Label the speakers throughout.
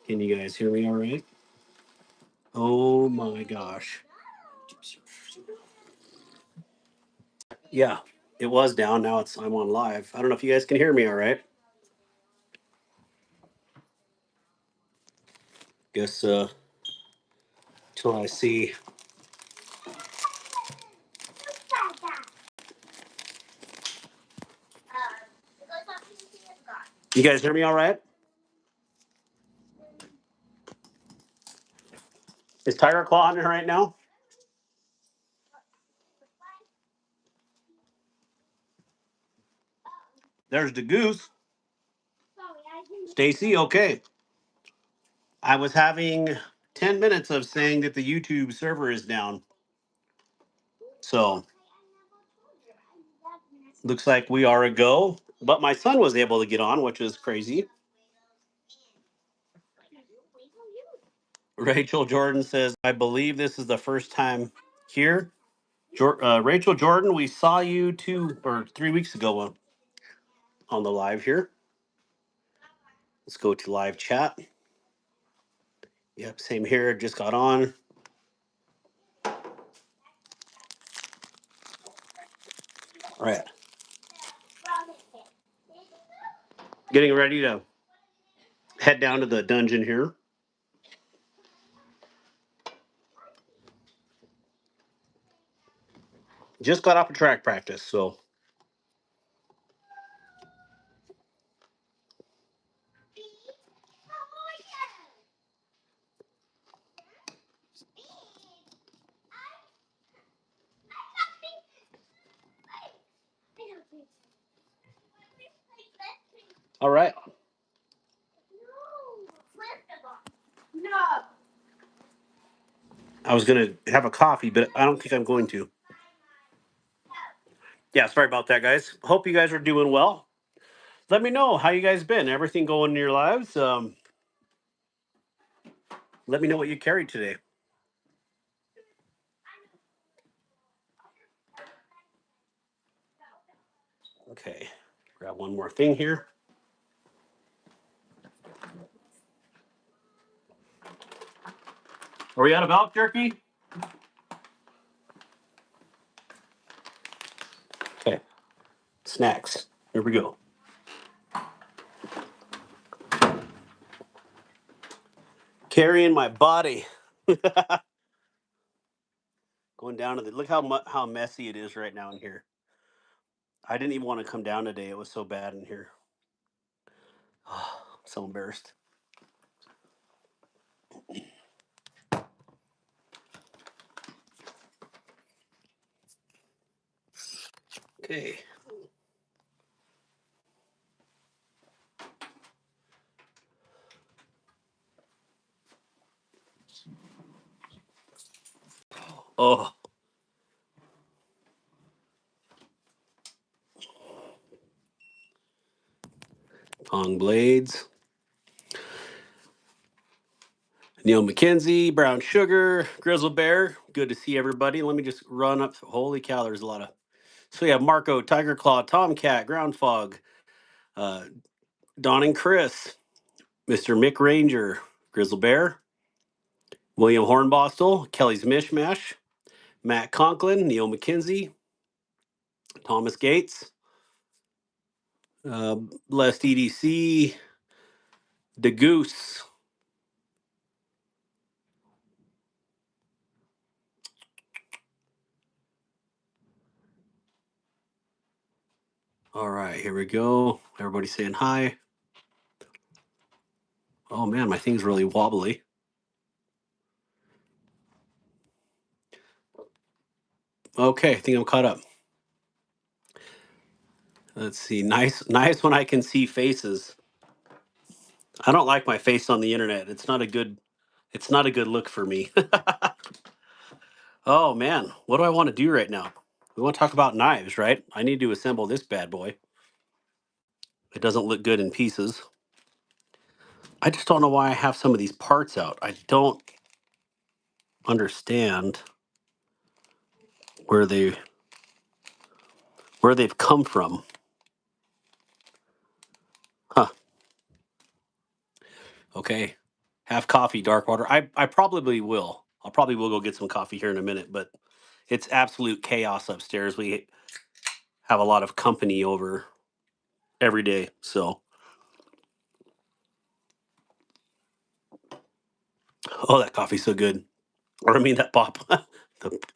Speaker 1: Can you guys hear me all right? Oh my gosh. Yeah, it was down. Now I'm on live. I don't know if you guys can hear me all right. Guess till I see. You guys hear me all right? Is Tiger Claw on there right now? There's the goose. Stacy, okay. I was having 10 minutes of saying that the YouTube server is down. So looks like we are a go. But my son was able to get on, which is crazy. Rachel Jordan says, I believe this is the first time here. Rachel Jordan, we saw you 2 or 3 weeks ago on the live here. Let's go to live chat. Yep, same here. Just got on. All right. Getting ready to head down to the dungeon here. Just got off of track practice, so. All right. I was going to have a coffee, but I don't think I'm going to. Yeah, sorry about that, guys. Hope you guys are doing well. Let me know how you guys been. Everything going in your lives? Let me know what you carried today. Okay, grab one more thing here. Are we out of elk jerky? Okay, snacks. Here we go. Carrying my body. Going down to the look how messy it is right now in here. I didn't even want to come down today. It was so bad in here. Oh, I'm so embarrassed. Okay. Oh, Pong blades. Neil McKenzie, Brown Sugar, Grizzle Bear. Good to see everybody. Let me just run up. Holy cow, there's a lot of. So we have Marco, Tiger Claw, Tomcat, Ground Fog, uh, Don and Chris, Mr. Mick Ranger, Grizzle Bear, William Hornbostel, Kelly's Mishmash, Matt Conklin, Neil McKenzie, Thomas Gates, Les EDC, The Goose. All right, here we go. Everybody saying hi. Oh man, my thing's really wobbly. Okay, I think I'm caught up. Let's see. Nice when I can see faces. I don't like my face on the internet. It's not a good look for me. Oh man, what do I want to do right now? We want to talk about knives, right? I need to assemble this bad boy. It doesn't look good in pieces. I just don't know why I have some of these parts out. I don't understand where they've come from. Huh. Okay. have coffee, dark water. I probably will. I'll probably will go get some coffee here in a minute, but it's absolute chaos upstairs. We have a lot of company over every day, so oh, that coffee's so good. Or I mean that pop,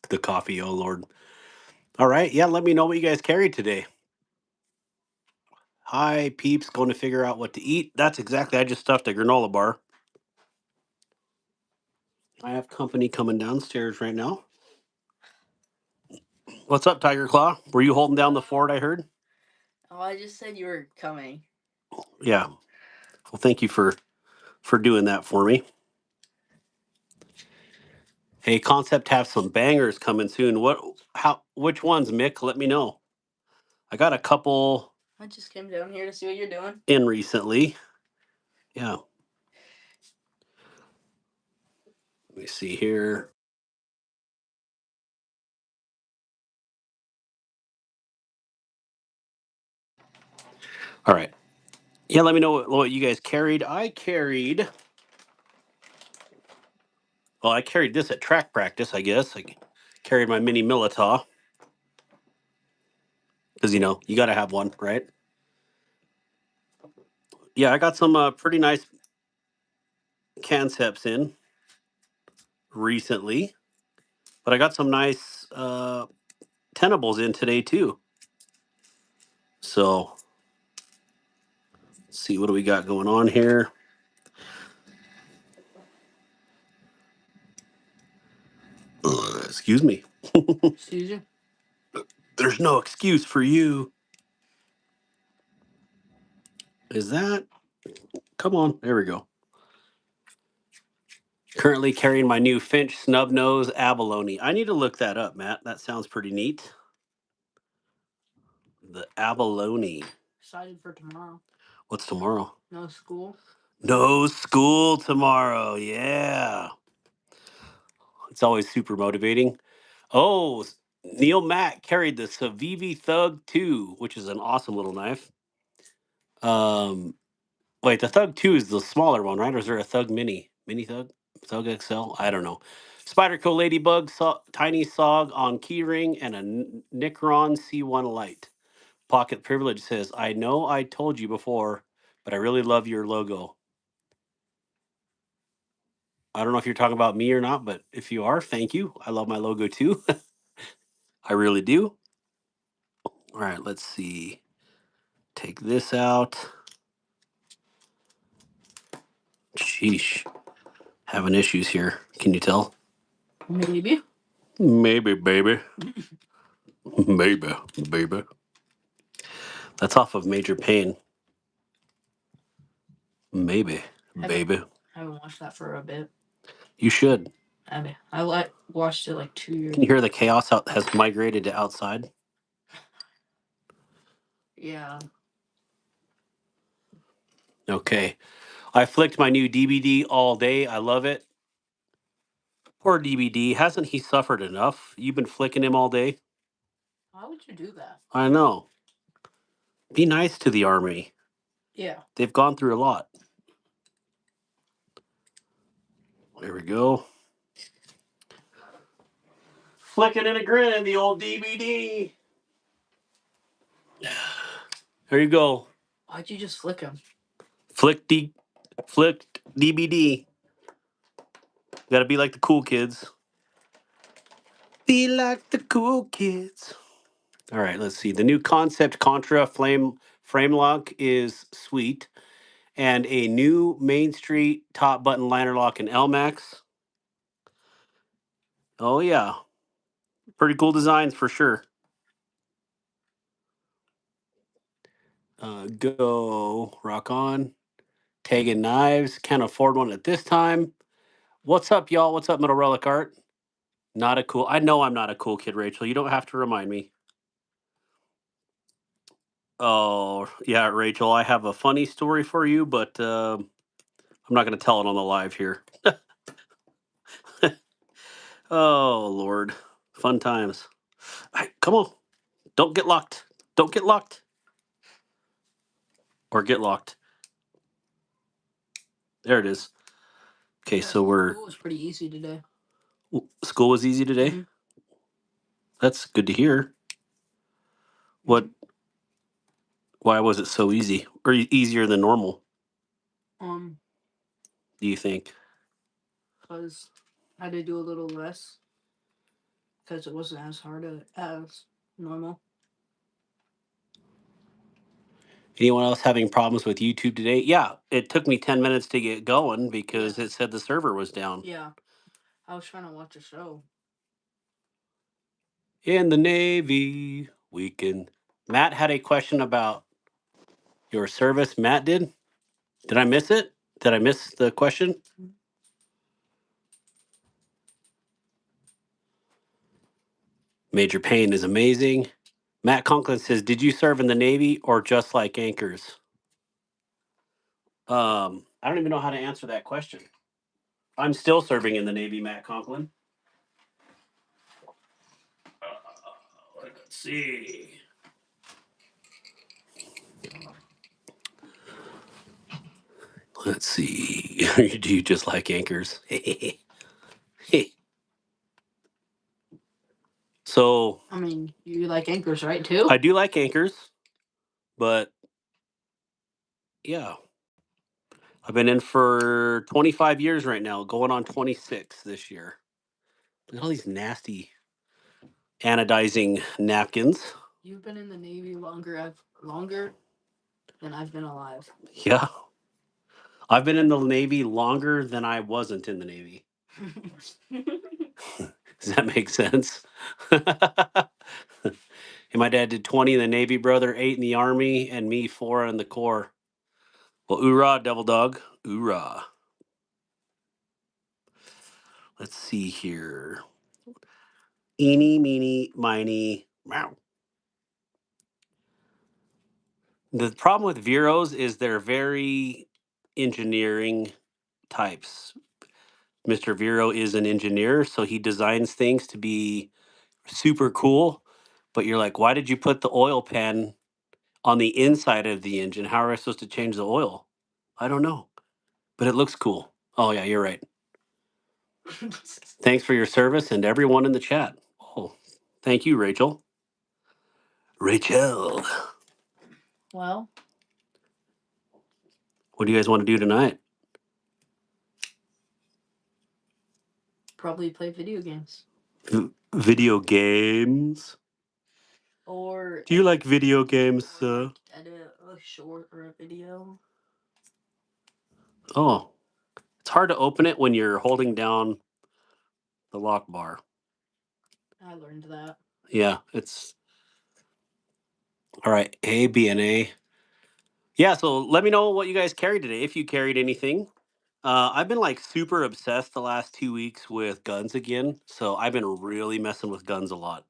Speaker 1: the coffee. Oh Lord. All right, yeah. Let me know what you guys carried today. Hi, peeps. Going to figure out what to eat. That's exactly. I just stuffed a granola bar. I have company coming downstairs right now. What's up, Tiger Claw? Were you holding down the fort? I heard.
Speaker 2: Oh, I just said you were coming.
Speaker 1: Yeah. Well, thank you for doing that for me. Hey, Concept have some bangers coming soon. Which ones, Mick? Let me know. I got a couple
Speaker 2: I just came down here to see what you're doing.
Speaker 1: in recently. Yeah. Let me see here. All right. Yeah, let me know what you guys carried. I carried this at track practice, I guess. I carried my mini Militaw. Because, you got to have one, right? Yeah, I got some pretty nice Concepts in recently. But I got some nice Tenables in today, too. So, let's see, what do we got going on here? Excuse me.
Speaker 2: Excuse you?
Speaker 1: There's no excuse for you. Is that? Come on. There we go. Currently carrying my new Finch Snubnose Abalone. I need to look that up, Matt. That sounds pretty neat. The abalone.
Speaker 2: Excited for tomorrow.
Speaker 1: What's tomorrow?
Speaker 2: No school.
Speaker 1: No school tomorrow. Yeah. It's always super motivating. Oh, Neil Mack carried the Savivi Thug 2, which is an awesome little knife. Wait, the Thug 2 is the smaller one, right? Or is there a Thug Mini? Mini Thug? Thug XL? I don't know. Spyderco Ladybug, Tiny Sog on keyring, and a Nicron C1 Lite. Pocket Privilege says, I know I told you before, but I really love your logo. I don't know if you're talking about me or not, but if you are, thank you. I love my logo too. I really do. All right, let's see. Take this out. Sheesh. Having issues here. Can you tell?
Speaker 2: Maybe.
Speaker 1: Maybe, baby. Maybe, baby. That's off of Major Pain. Maybe, baby.
Speaker 2: I haven't watched that for a bit.
Speaker 1: You should.
Speaker 2: I watched it like 2 years
Speaker 1: Can you hear
Speaker 2: ago.
Speaker 1: the chaos out has migrated to outside?
Speaker 2: Yeah.
Speaker 1: Okay. I flicked my new DBD all day. I love it. Poor DBD. Hasn't he suffered enough? You've been flicking him all day?
Speaker 2: Why would you do that?
Speaker 1: I know. Be nice to the army.
Speaker 2: Yeah.
Speaker 1: They've gone through a lot. There we go. Flicking and a grin, the old DBD. There you go.
Speaker 2: Why'd you just flick him?
Speaker 1: Flicked DBD. Gotta be like the cool kids. Be like the cool kids. All right, let's see. The new Concept Contra frame lock is sweet. And a new Main Street top button liner lock in LMAX. Oh, yeah. Pretty cool designs for sure. Go. Rock on. Tagging knives. Can't afford one at this time. What's up, y'all? What's up, Middle Relic Art? Not a cool. I know I'm not a cool kid, Rachel. You don't have to remind me. Oh, yeah, Rachel. I have a funny story for you, but I'm not going to tell it on the live here. Oh, Lord. Fun times. Come on. Don't get locked. Don't get locked. Or get locked. There it is. Okay,
Speaker 2: Yeah,
Speaker 1: so we're
Speaker 2: school was pretty easy today.
Speaker 1: school was easy today.
Speaker 2: Mhm.
Speaker 1: That's good to hear. What? Why was it so easy, or easier than normal?
Speaker 2: Um,
Speaker 1: Do you think?
Speaker 2: because I had to do a little less because it wasn't as hard as normal.
Speaker 1: Anyone else having problems with YouTube today? Yeah, it took me 10 minutes to get going because
Speaker 2: Yeah.
Speaker 1: it said the server was down.
Speaker 2: Yeah, I was trying to watch a show.
Speaker 1: In the Navy, we can. Matt had a question about your service. Matt did. Did I miss it? Did I miss the question? Major Payne is amazing. Matt Conklin says, "Did you serve in the Navy or just like anchors?" I don't even know how to answer that question. I'm still serving in the Navy, Matt Conklin. Let's see. Let's see. Do you just like anchors? So
Speaker 2: I mean, you like anchors, right? Too.
Speaker 1: I do like anchors, but yeah, I've been in for 25 years right now, going on 26 this year. Look at all these nasty anodizing napkins.
Speaker 2: You've been in the Navy longer than I've been alive.
Speaker 1: Yeah. I've been in the Navy longer than I wasn't in the Navy. Does that make sense? And my dad did 20 in the Navy, brother, 8 in the Army, and me 4 in the Corps. Well, oorah, Devil Dog. Oorah. Let's see here. Eeny, meeny, miny, meow. The problem with Veros is they're very engineering types. Mr. Vero is an engineer, so he designs things to be super cool. But you're like, why did you put the oil pan on the inside of the engine? How are I supposed to change the oil? I don't know, but it looks cool. Oh, yeah, you're right. Thanks for your service and everyone in the chat. Oh, thank you, Rachel. Rachel,
Speaker 2: Well,
Speaker 1: what do you guys want to do tonight?
Speaker 2: probably play video games
Speaker 1: Video games?
Speaker 2: or
Speaker 1: Do you like video games?
Speaker 2: edit a short or a video.
Speaker 1: Oh, it's hard to open it when you're holding down the lock bar.
Speaker 2: I learned that.
Speaker 1: Yeah, it's all right. A, B, and A. Yeah, so let me know what you guys carried today, if you carried anything. I've been like super obsessed the last 2 weeks with guns again. So I've been really messing with guns a lot.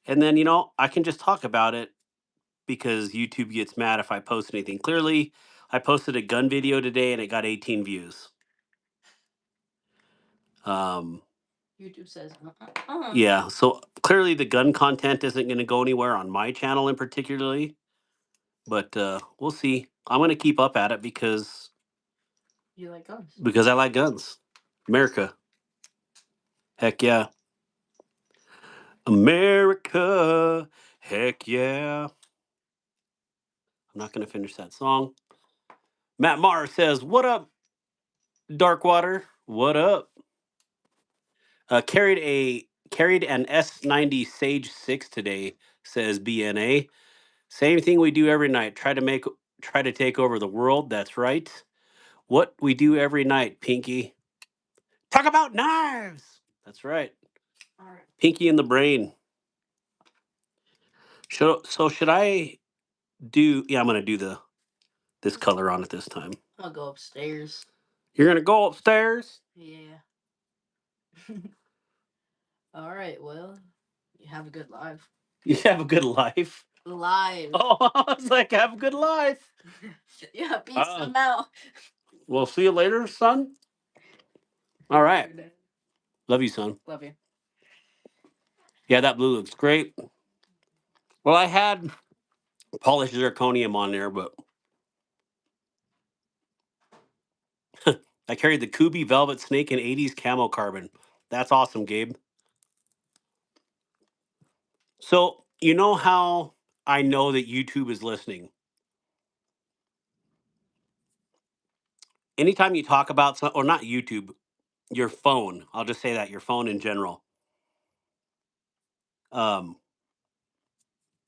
Speaker 1: And then, I can just talk about it because YouTube gets mad if I post anything. Clearly, I posted a gun video today and it got 18 views. Um,
Speaker 2: YouTube says,
Speaker 1: yeah, so clearly the gun content isn't going to go anywhere on my channel in particularly. But we'll see. I'm going to keep up at it because
Speaker 2: You like guns?
Speaker 1: I like guns. America. Heck yeah. America. Heck yeah. I'm not going to finish that song. Matt Maher says, "What up, Darkwater? What up?" Carried an S90 Sage 6 today, says BNA. Same thing we do every night. Try to take over the world. That's right. What we do every night, Pinky. Talk about knives. That's right.
Speaker 2: All right.
Speaker 1: Pinky in the brain. Should I do? Yeah, I'm gonna do this color on it this time.
Speaker 2: I'm gonna go upstairs.
Speaker 1: You're gonna go upstairs.
Speaker 2: Yeah. All right. Well, you have a good life.
Speaker 1: You have a good life.
Speaker 2: Live.
Speaker 1: Oh, I was like, have a good life.
Speaker 2: Yeah. Peace. I'm out.
Speaker 1: We'll see you later, son. All right. Love you, son.
Speaker 2: Love you.
Speaker 1: Yeah, that blue looks great. Well, I had polished zirconium on there, but I carried the Kubi Velvet Snake and 80s Camo Carbon. That's awesome, Gabe. So, you know how I know that YouTube is listening? Anytime you talk about some, or not YouTube, your phone, I'll just say that, your phone in general. Um,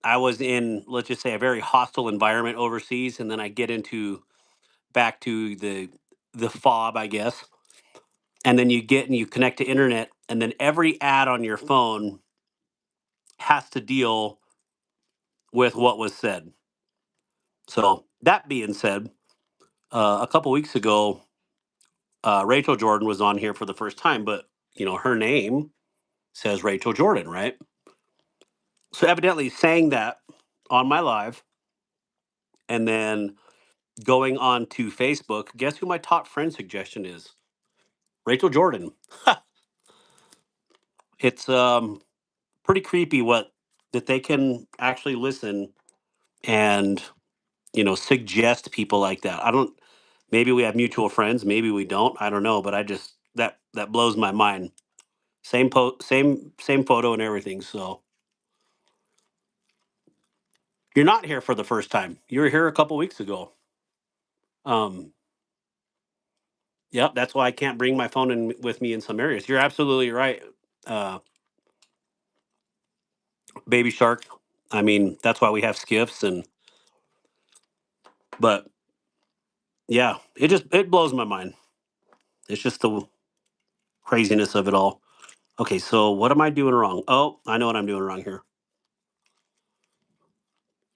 Speaker 1: I was in, let's just say, a very hostile environment overseas, and then I get into back to the fob, I guess. And then you get and you connect to internet, and then every ad on your phone has to deal with what was said. So that being said, a couple weeks ago, Rachel Jordan was on here for the first time, but her name says Rachel Jordan, right? So evidently saying that on my live, and then going on to Facebook, guess who my top friend suggestion is? Rachel Jordan. It's pretty creepy what that they can actually listen and suggest people like that. I don't. Maybe we have mutual friends. Maybe we don't. I don't know. But I just that blows my mind. Same photo and everything. So you're not here for the first time. You were here a couple weeks ago. Um. Yep. That's why I can't bring my phone in with me in some areas. You're absolutely right, uh, Baby Shark. I mean, that's why we have skiffs and. But yeah, it blows my mind. It's just the craziness of it all. Okay, so what am I doing wrong? Oh, I know what I'm doing wrong here.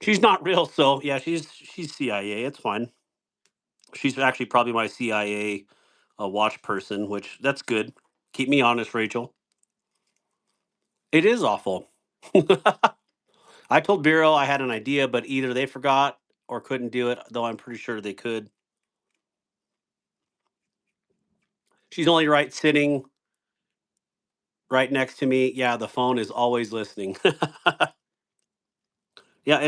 Speaker 1: She's not real, so yeah, she's CIA. It's fine. She's actually probably my CIA watch person, which that's good. Keep me honest, Rachel. It is awful. I told Vero I had an idea, but either they forgot or couldn't do it, though I'm pretty sure they could. She's only right sitting right next to me. Yeah, the phone is always listening. Yeah,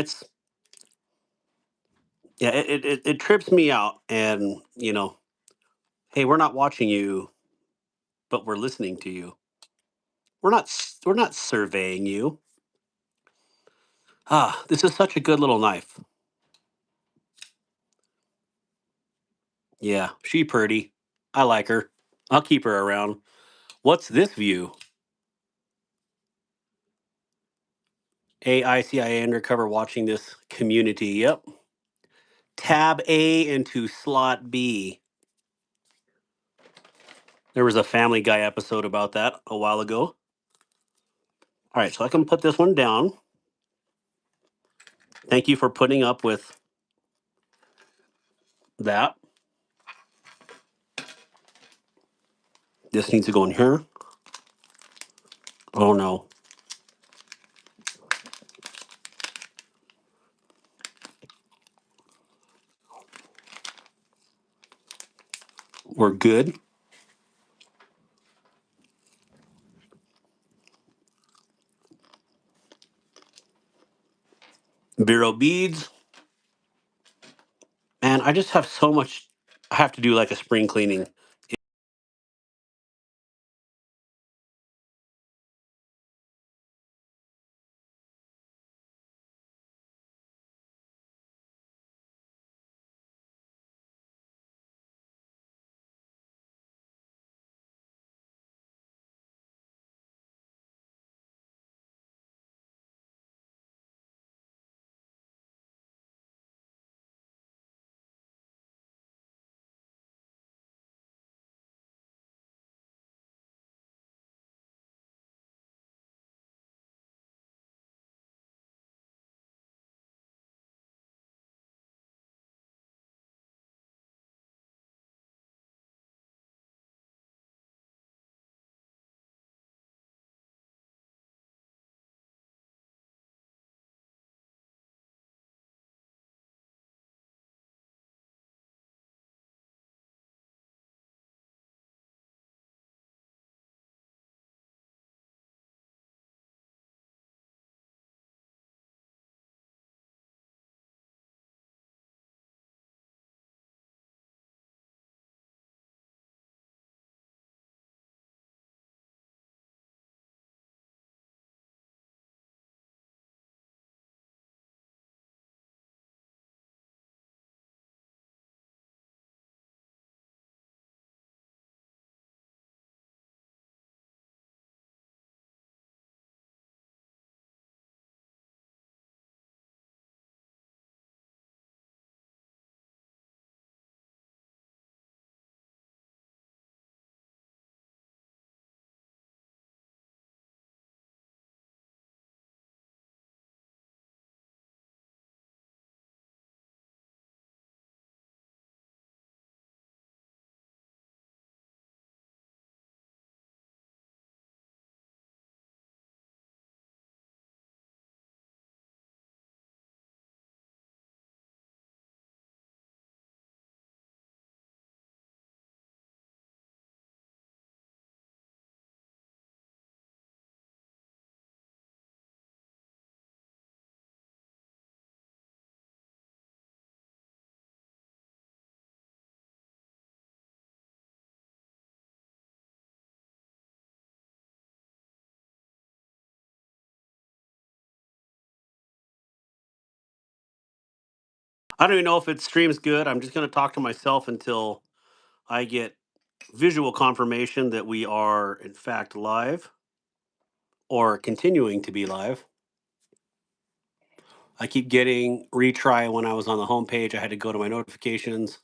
Speaker 1: it trips me out, and hey, we're not watching you, but we're listening to you. We're not surveying you. Ah, this is such a good little knife. Yeah, she pretty. I like her. I'll keep her around. What's this view? AICIA undercover watching this community. Yep. Tab A into slot B. There was a Family Guy episode about that a while ago. All right, so I can put this one down. Thank you for putting up with that. This needs to go in here. Oh no. We're good. Vero beads. Man, I just have so much. I have to do like a spring cleaning. I don't even know if it streams good. I'm just going to talk to myself until I get visual confirmation that we are, in fact, live or continuing to be live. I keep getting retry when I was on the homepage. I had to go to my notifications.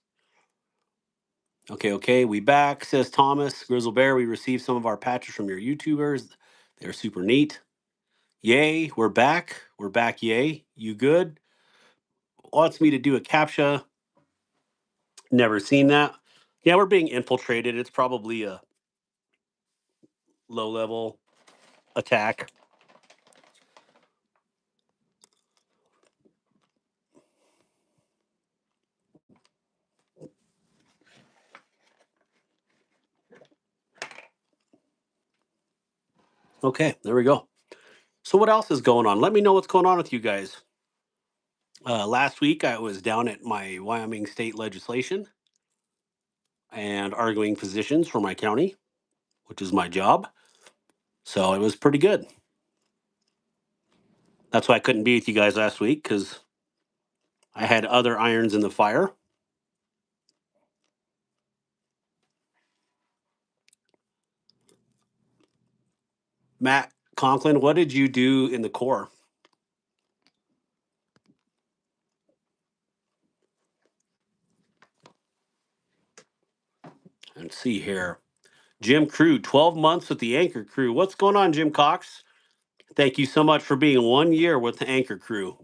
Speaker 1: Okay, we back, says Thomas. Grizzle Bear, we received some of our patches from your YouTubers. They're super neat. Yay, we're back. We're back, yay. You good? Wants me to do a CAPTCHA. Never seen that. Yeah, we're being infiltrated. It's probably a low level attack. Okay, there we go. So what else is going on? Let me know what's going on with you guys. Last week I was down at my Wyoming state legislation and arguing positions for my county, which is my job. So it was pretty good. That's why I couldn't be with you guys last week, because I had other irons in the fire. Matt Conklin, what did you do in the Corps? Let's see here. Jim Crew, 12 months with the Anchor Crew. What's going on, Jim Cox? Thank you so much for being 1 year with the Anchor Crew.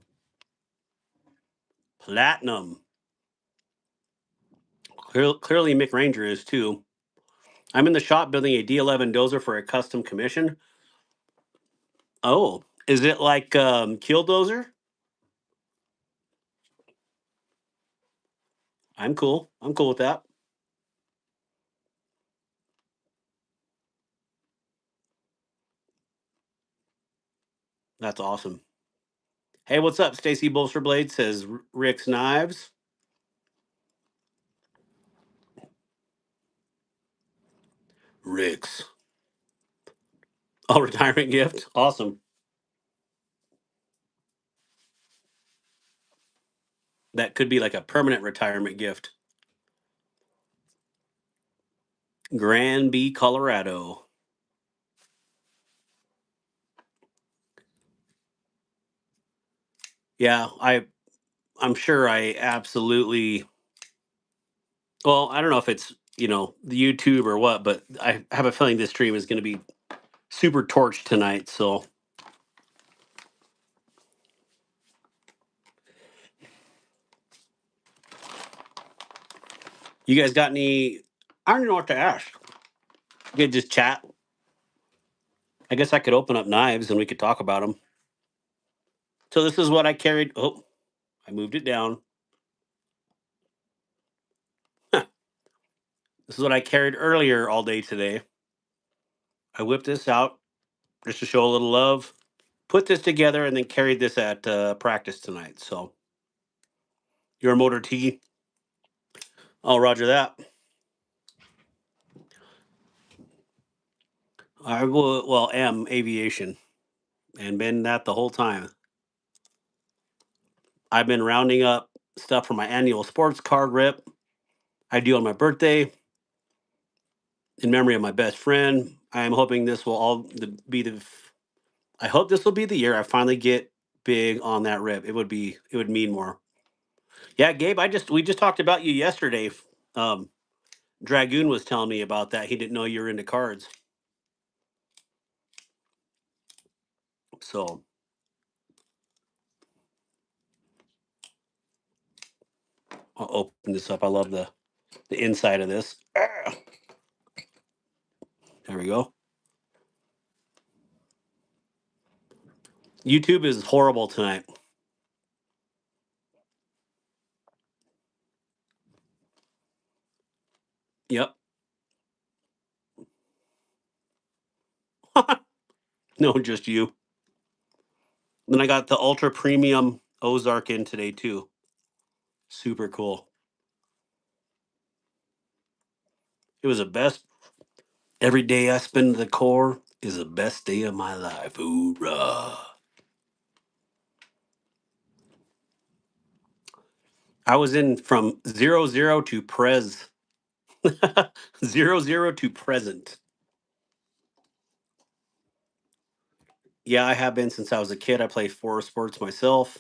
Speaker 1: Platinum. Clearly, Mick Ranger is too. I'm in the shop building a D11 dozer for a custom commission. Oh, is it like Kill Dozer? I'm cool. I'm cool with that. That's awesome. Hey, what's up? Stacy Bolsterblade says Rick's Knives. Rick's. Oh, retirement gift. Awesome. That could be like a permanent retirement gift. Granby, Colorado. Yeah, I'm sure I absolutely, well, I don't know if it's, the YouTube or what, but I have a feeling this stream is going to be super torched tonight. So you guys got any, I don't know what to ask. You could just chat. I guess I could open up knives and we could talk about them. So this is what I carried. Oh, I moved it down. This is what I carried earlier all day today. I whipped this out just to show a little love. Put this together and then carried this at practice tonight. So your motor T. I'll roger that. I will, well, am aviation and been that the whole time. I've been rounding up stuff for my annual sports card rip I do on my birthday in memory of my best friend. I am hoping this will all be the. I hope this will be the year I finally get big on that rip. It would mean more. Yeah, Gabe, we just talked about you yesterday. Um, Dragoon was telling me about that. He didn't know you were into cards. So I'll open this up. I love the inside of this. Ah, there we go. YouTube is horrible tonight. Yep. No, just you. Then I got the ultra premium Ozark in today too. Super cool. It was the best. Every day I spend in the core is the best day of my life. Hoorah. I was in from 00 to pres. 00 to present. Yeah, I have been since I was a kid. I played 4 sports myself.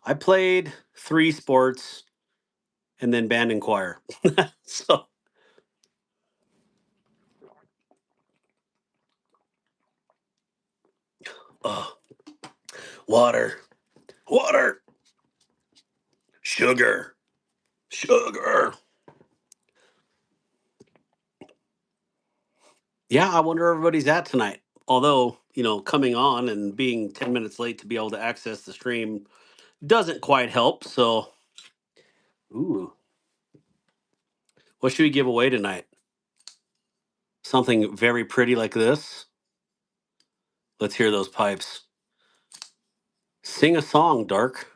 Speaker 1: I played 3 sports and then band and choir. So, uh, water, water, sugar, sugar. Yeah, I wonder where everybody's at tonight. Although, coming on and being 10 minutes late to be able to access the stream doesn't quite help. So, ooh, what should we give away tonight? Something very pretty like this. Let's hear those pipes. Sing a song, Dark.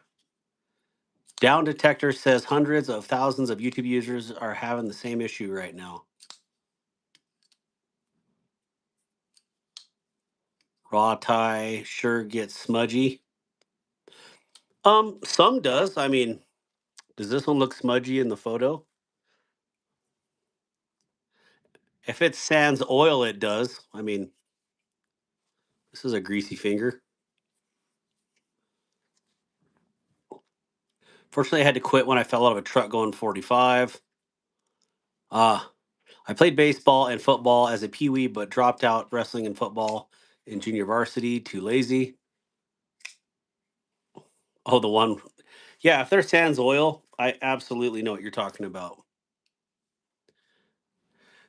Speaker 1: Down Detector says hundreds of thousands of YouTube users are having the same issue right now. Raw tie sure gets smudgy. Some does. I mean, does this one look smudgy in the photo? If it's sans oil, it does. I mean, this is a greasy finger. Fortunately, I had to quit when I fell out of a truck going 45. Ah, I played baseball and football as a peewee, but dropped out wrestling and football in junior varsity. Too lazy. Oh, the one. Yeah, if there's sans oil, I absolutely know what you're talking about.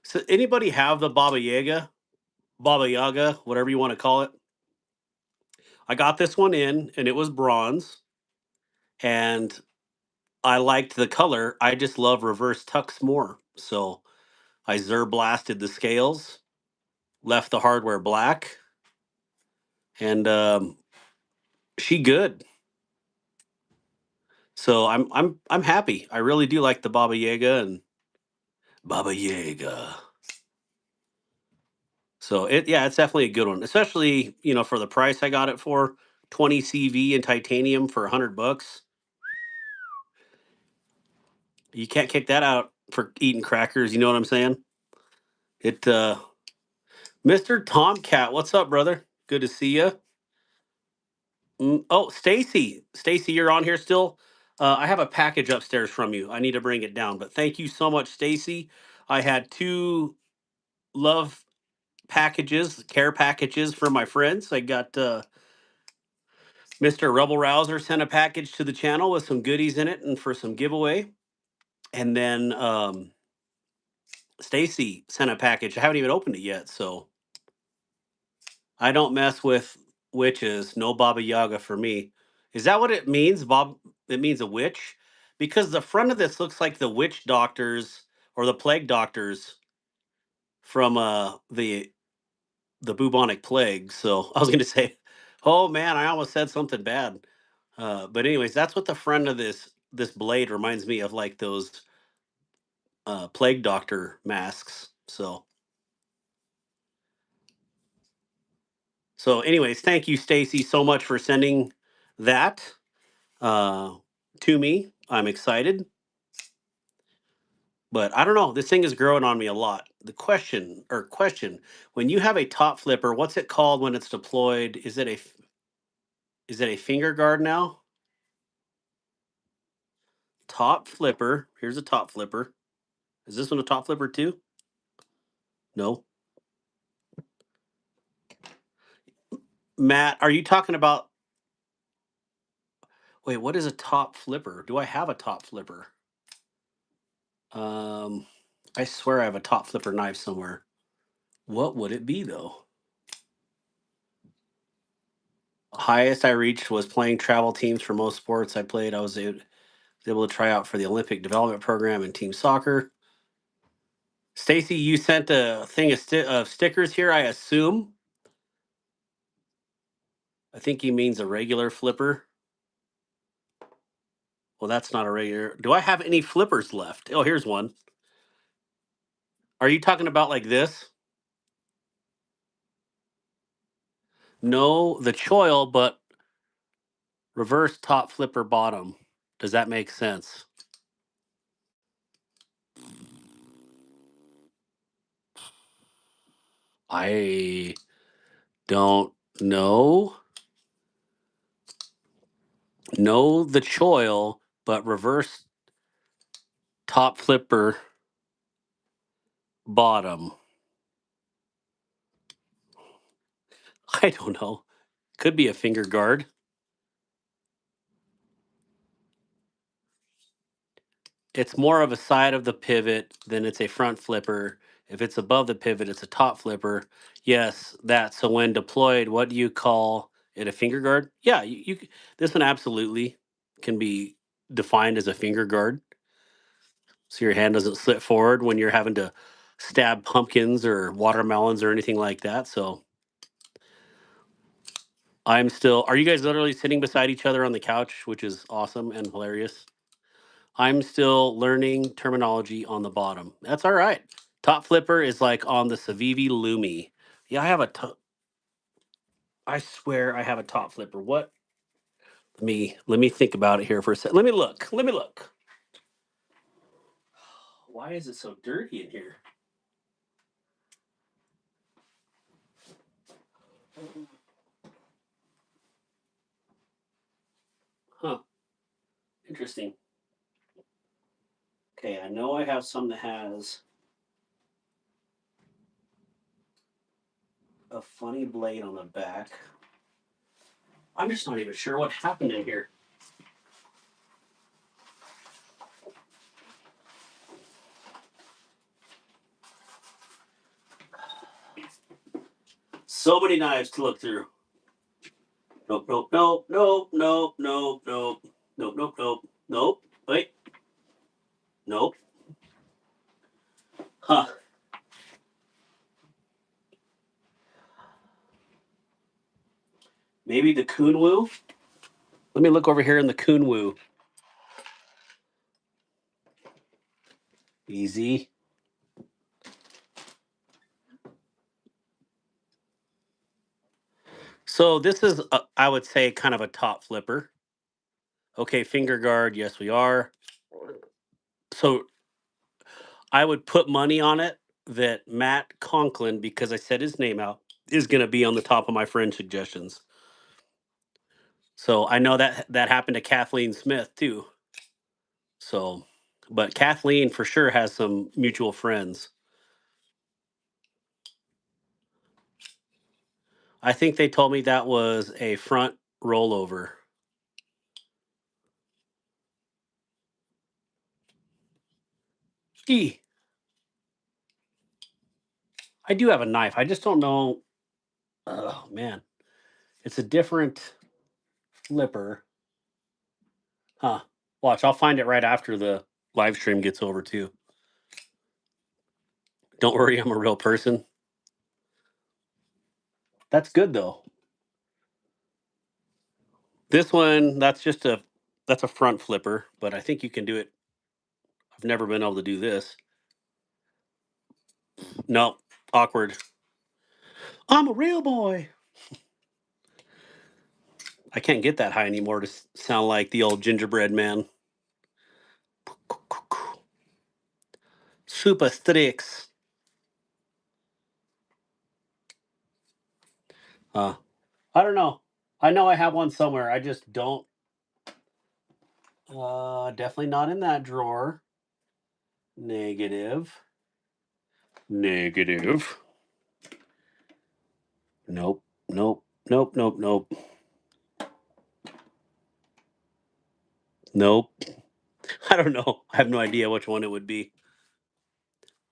Speaker 1: So, anybody have the Baba Yaga, whatever you want to call it? I got this one in, and it was bronze, and I liked the color. I just love reverse tux more. So I Zer blasted the scales, left the hardware black, and she good. So I'm happy. I really do like the Baba Yaga and Baba Yaga. So it's definitely a good one, especially for the price I got it for 20 CV and titanium for $100. You can't kick that out for eating crackers. You know what I'm saying? It Mr. Tomcat, what's up, brother? Good to see you. Oh, Stacy, you're on here still. I have a package upstairs from you. I need to bring it down, but thank you so much, Stacy. I had 2 love care packages for my friends. I got Mr. Rebel Rouser sent a package to the channel with some goodies in it and for some giveaway, and then Stacy sent a package. I haven't even opened it yet, so I don't mess with witches. No Baba Yaga for me. Is that what it means, Bob? It means a witch? Because the front of this looks like the witch doctors or the plague doctors from the bubonic plague. So I was going to say, oh man, I almost said something bad. But anyways, that's what the front of this blade reminds me of, like those plague doctor masks. So anyways, thank you, Stacy, so much for sending that uh, to me. I'm excited, but I don't know. This thing is growing on me a lot. The question: when you have a top flipper, what's it called when it's deployed? Is it a finger guard now? Top flipper. Here's a top flipper. Is this one a top flipper too? No. Matt, are you talking about? Wait, what is a top flipper? Do I have a top flipper? Um, I swear I have a top flipper knife somewhere. What would it be though? Highest I reached was playing travel teams for most sports I played. I was able to try out for the Olympic development program and team soccer. Stacy, you sent a thing of stickers here, I assume. I think he means a regular flipper. Well, that's not a regular. Do I have any flippers left? Oh, here's one. Are you talking about like this? No, the choil, but reverse top flipper bottom. Does that make sense? I don't know. Know the choil, but reverse top flipper bottom. I don't know. Could be a finger guard. It's more of a side of the pivot than it's a front flipper. If it's above the pivot, it's a top flipper. Yes, that. So when deployed, what do you call it? A finger guard? Yeah, this one absolutely can be defined as a finger guard. So your hand doesn't slip forward when you're having to stab pumpkins or watermelons or anything like that. So I'm still. Are you guys literally sitting beside each other on the couch, which is awesome and hilarious? I'm still learning terminology on the bottom. That's all right. Top flipper is like on the Civivi Lumi. Yeah, I have a top. I swear I have a top flipper. What? Let me think about it here for a second. Let me look. Let me look. Why is it so dirty in here? Huh. Interesting. Okay, I know I have some that has a funny blade on the back. I'm just not even sure what happened in here. So many knives to look through. Nope, nope, nope, nope, nope, nope, nope, nope, nope, nope, nope. Wait, nope. Huh. Maybe the Kunwu? Let me look over here in the Kunwu. Easy. So this is, I would say, kind of a top flipper. Okay, finger guard. Yes, we are. So I would put money on it that Matt Conklin, because I said his name out, is going to be on the top of my friend suggestions. So I know that happened to Kathleen Smith too. So, but Kathleen for sure has some mutual friends. I think they told me that was a front rollover. Gee, I do have a knife. I just don't know. Oh man, it's a different flipper. Huh. Watch, I'll find it right after the live stream gets over too. Don't worry, I'm a real person. That's good though. This one, that's a front flipper, but I think you can do it. I've never been able to do this. No, awkward. I'm a real boy. I can't get that high anymore to sound like the old gingerbread man. Super Strix. I don't know. I know I have one somewhere. I just don't. Definitely not in that drawer. Negative. Negative. Nope. Nope. Nope. Nope. Nope. Nope. I don't know. I have no idea which one it would be.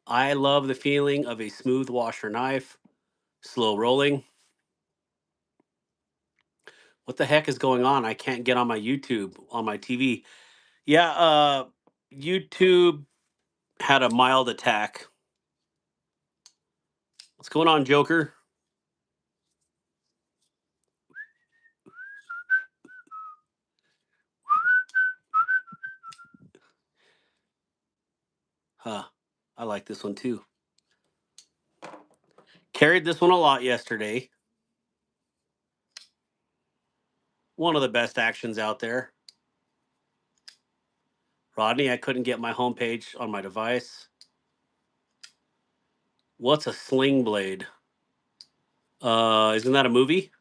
Speaker 1: I love the feeling of a smooth washer knife, slow rolling. What the heck is going on? I can't get on my YouTube on my TV. Yeah, YouTube had a mild attack. What's going on, Joker? Huh. I like this one too. Carried this one a lot yesterday. One of the best actions out there. Rodney, I couldn't get my homepage on my device. What's a sling blade? Isn't that a movie?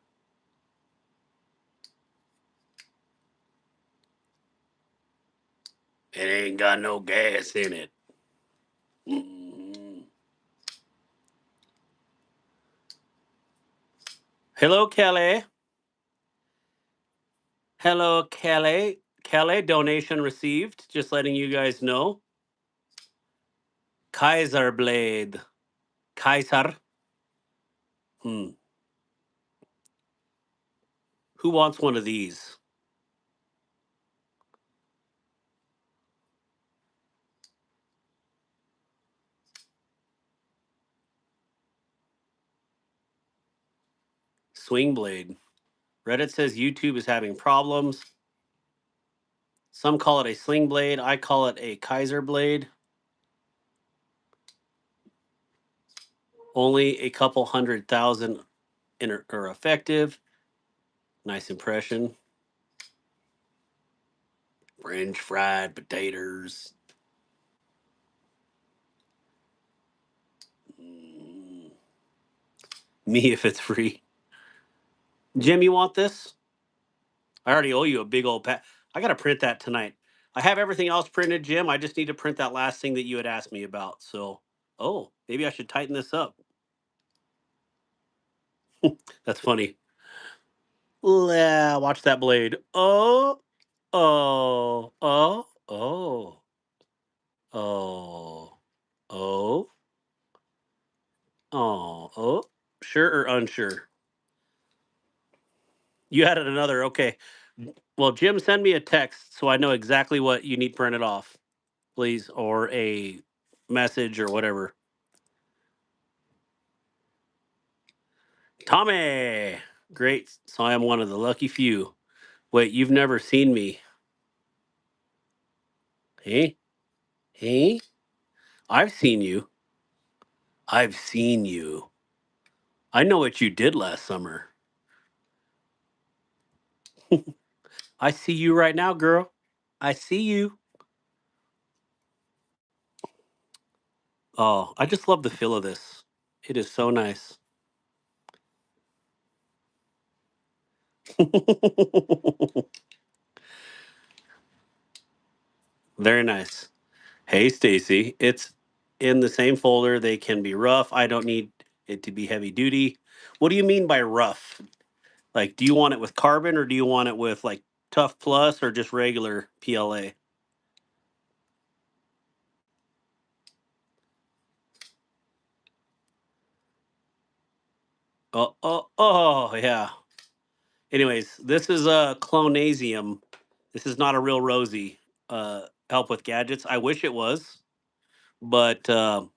Speaker 1: It ain't got no gas in it. Mm. Hello, Kelly. Hello, Kelly. Kelly, donation received. Just letting you guys know. Kaiser blade. Kaiser. Hmm. Who wants one of these? Swing blade. Reddit says YouTube is having problems. Some call it a sling blade. I call it a Kaiser blade. Only a couple 100,000 are effective. Nice impression. French fried potatoes. Mm. Me if it's free. Jim, you want this? I already owe you a big old pack. I got to print that tonight. I have everything else printed, Jim. I just need to print that last thing that you had asked me about. So, oh, maybe I should tighten this up. That's funny. Watch that blade. Oh, oh, oh, oh, oh, oh, oh, oh. Sure or unsure? You added another. Okay. Well, Jim, send me a text so I know exactly what you need printed off, please, or a message or whatever. Tommy. Great. So I am one of the lucky few. Wait, you've never seen me. Hey? Hey? I've seen you. I've seen you. I know what you did last summer. I see you right now, girl. I see you. Oh, I just love the feel of this. It is so nice. Very nice. Hey, Stacy. It's in the same folder. They can be rough. I don't need it to be heavy duty. What do you mean by rough? Like, do you want it with carbon or do you want it with like Tough Plus or just regular PLA? Oh, yeah. Anyways, this is a clonasium. This is not a real rosy. Help with gadgets. I wish it was, but I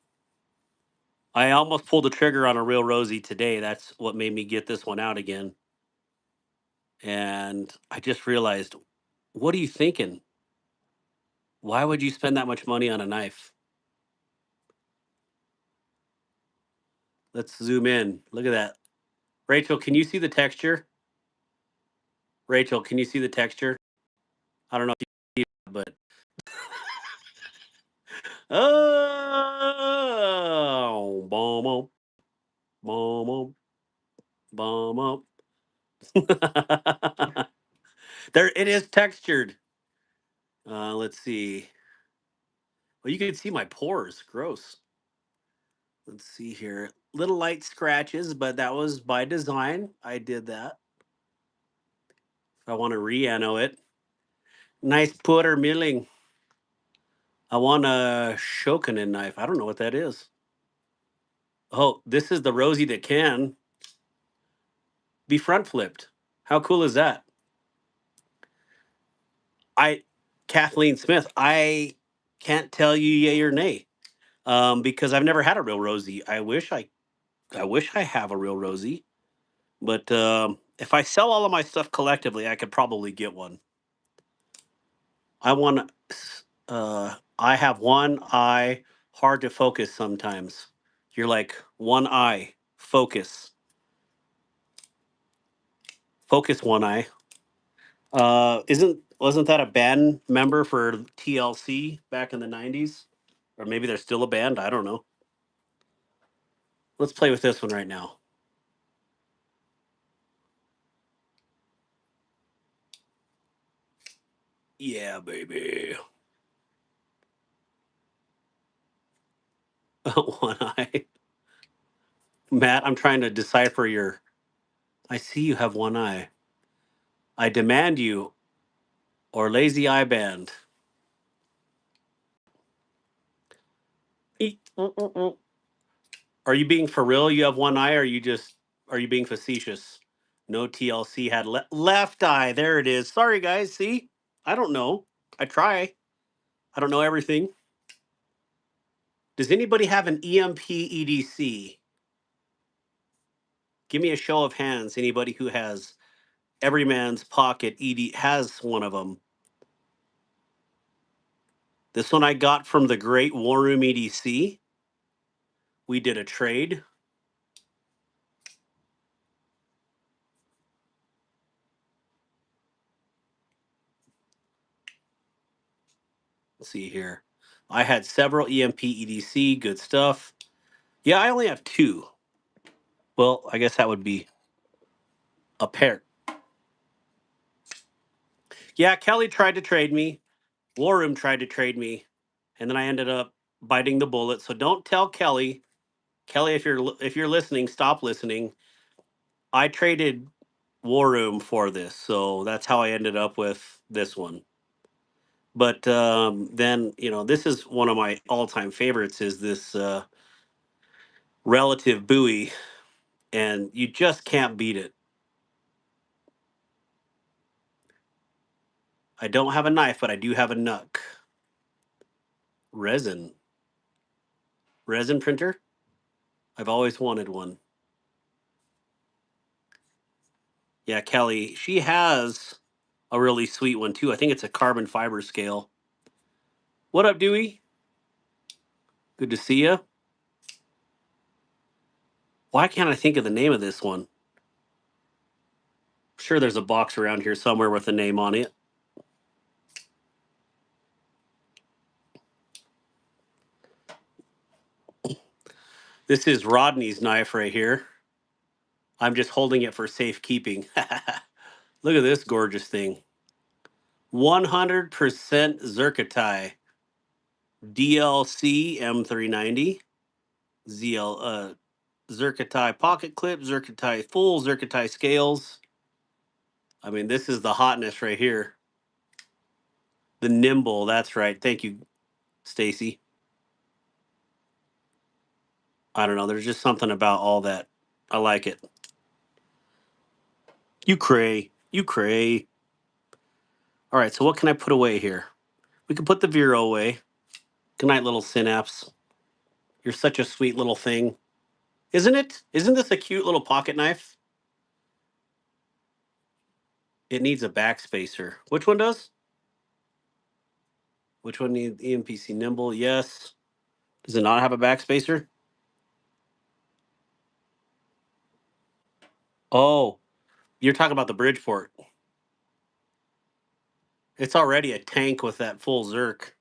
Speaker 1: almost pulled the trigger on a real rosy today. That's what made me get this one out again. And I just realized, what are you thinking? Why would you spend that much money on a knife? Let's zoom in. Look at that. Rachel, can you see the texture? Rachel, can you see the texture? I don't know if you, but oh, bomb up, bomb up, bomb up. There, it is textured. Let's see. Well, you can see my pores. Gross. Let's see here. Little light scratches, but that was by design. I did that. I want to re-ano it. Nice putter milling. I want a Shokunin knife. I don't know what that is. Oh, this is the Rosie that can be front flipped. How cool is that? I, Kathleen Smith, I can't tell you yay or nay, because I've never had a real Rosie. I wish I have a real Rosie, but if I sell all of my stuff collectively, I could probably get one. I want. I have one eye, hard to focus sometimes. You're like one eye, focus, focus one eye. Isn't wasn't that a band member for TLC back in the '90s, or maybe they're still a band? I don't know. Let's play with this one right now. Yeah, baby. One eye. Matt, I'm trying to decipher your. I see you have one eye. I demand you, or lazy eye band. Are you being for real? You have one eye, or are you being facetious? No TLC had left eye. There it is. Sorry, guys. See, I don't know. I try. I don't know everything. Does anybody have an EMP EDC? Give me a show of hands. Anybody who has every man's pocket ED has one of them. This one I got from the Great War Room EDC. We did a trade. Let's see here. I had several EMP EDC. Good stuff. Yeah, I only have two. Well, I guess that would be a pair. Yeah, Kelly tried to trade me. War Room tried to trade me, and then I ended up biting the bullet. So don't tell Kelly. Kelly, if you're listening, stop listening. I traded War Room for this, so that's how I ended up with this one. But then this is one of my all-time favorites. Is this relative buoy, and you just can't beat it. I don't have a knife, but I do have a knuck. Resin printer. I've always wanted one. Yeah, Kelly, she has a really sweet one too. I think it's a carbon fiber scale. What up, Dewey? Good to see you. Why can't I think of the name of this one? Sure, there's a box around here somewhere with a name on it. This is Rodney's knife right here. I'm just holding it for safekeeping. Look at this gorgeous thing. 100% Zircotai. DLC M390. Zircotai pocket clip, Zircotai full, Zircotai scales. I mean, this is the hotness right here. The nimble, that's right. Thank you, Stacy. I don't know. There's just something about all that. I like it. You cray. You cray. All right, so what can I put away here? We can put the Vero away. Good night, little Synapse. You're such a sweet little thing. Isn't it? Isn't this a cute little pocket knife? It needs a backspacer. Which one does? Which one needs EMPC nimble? Yes. Does it not have a backspacer? Oh, you're talking about the Bridgeport. It's already a tank with that full Zerk.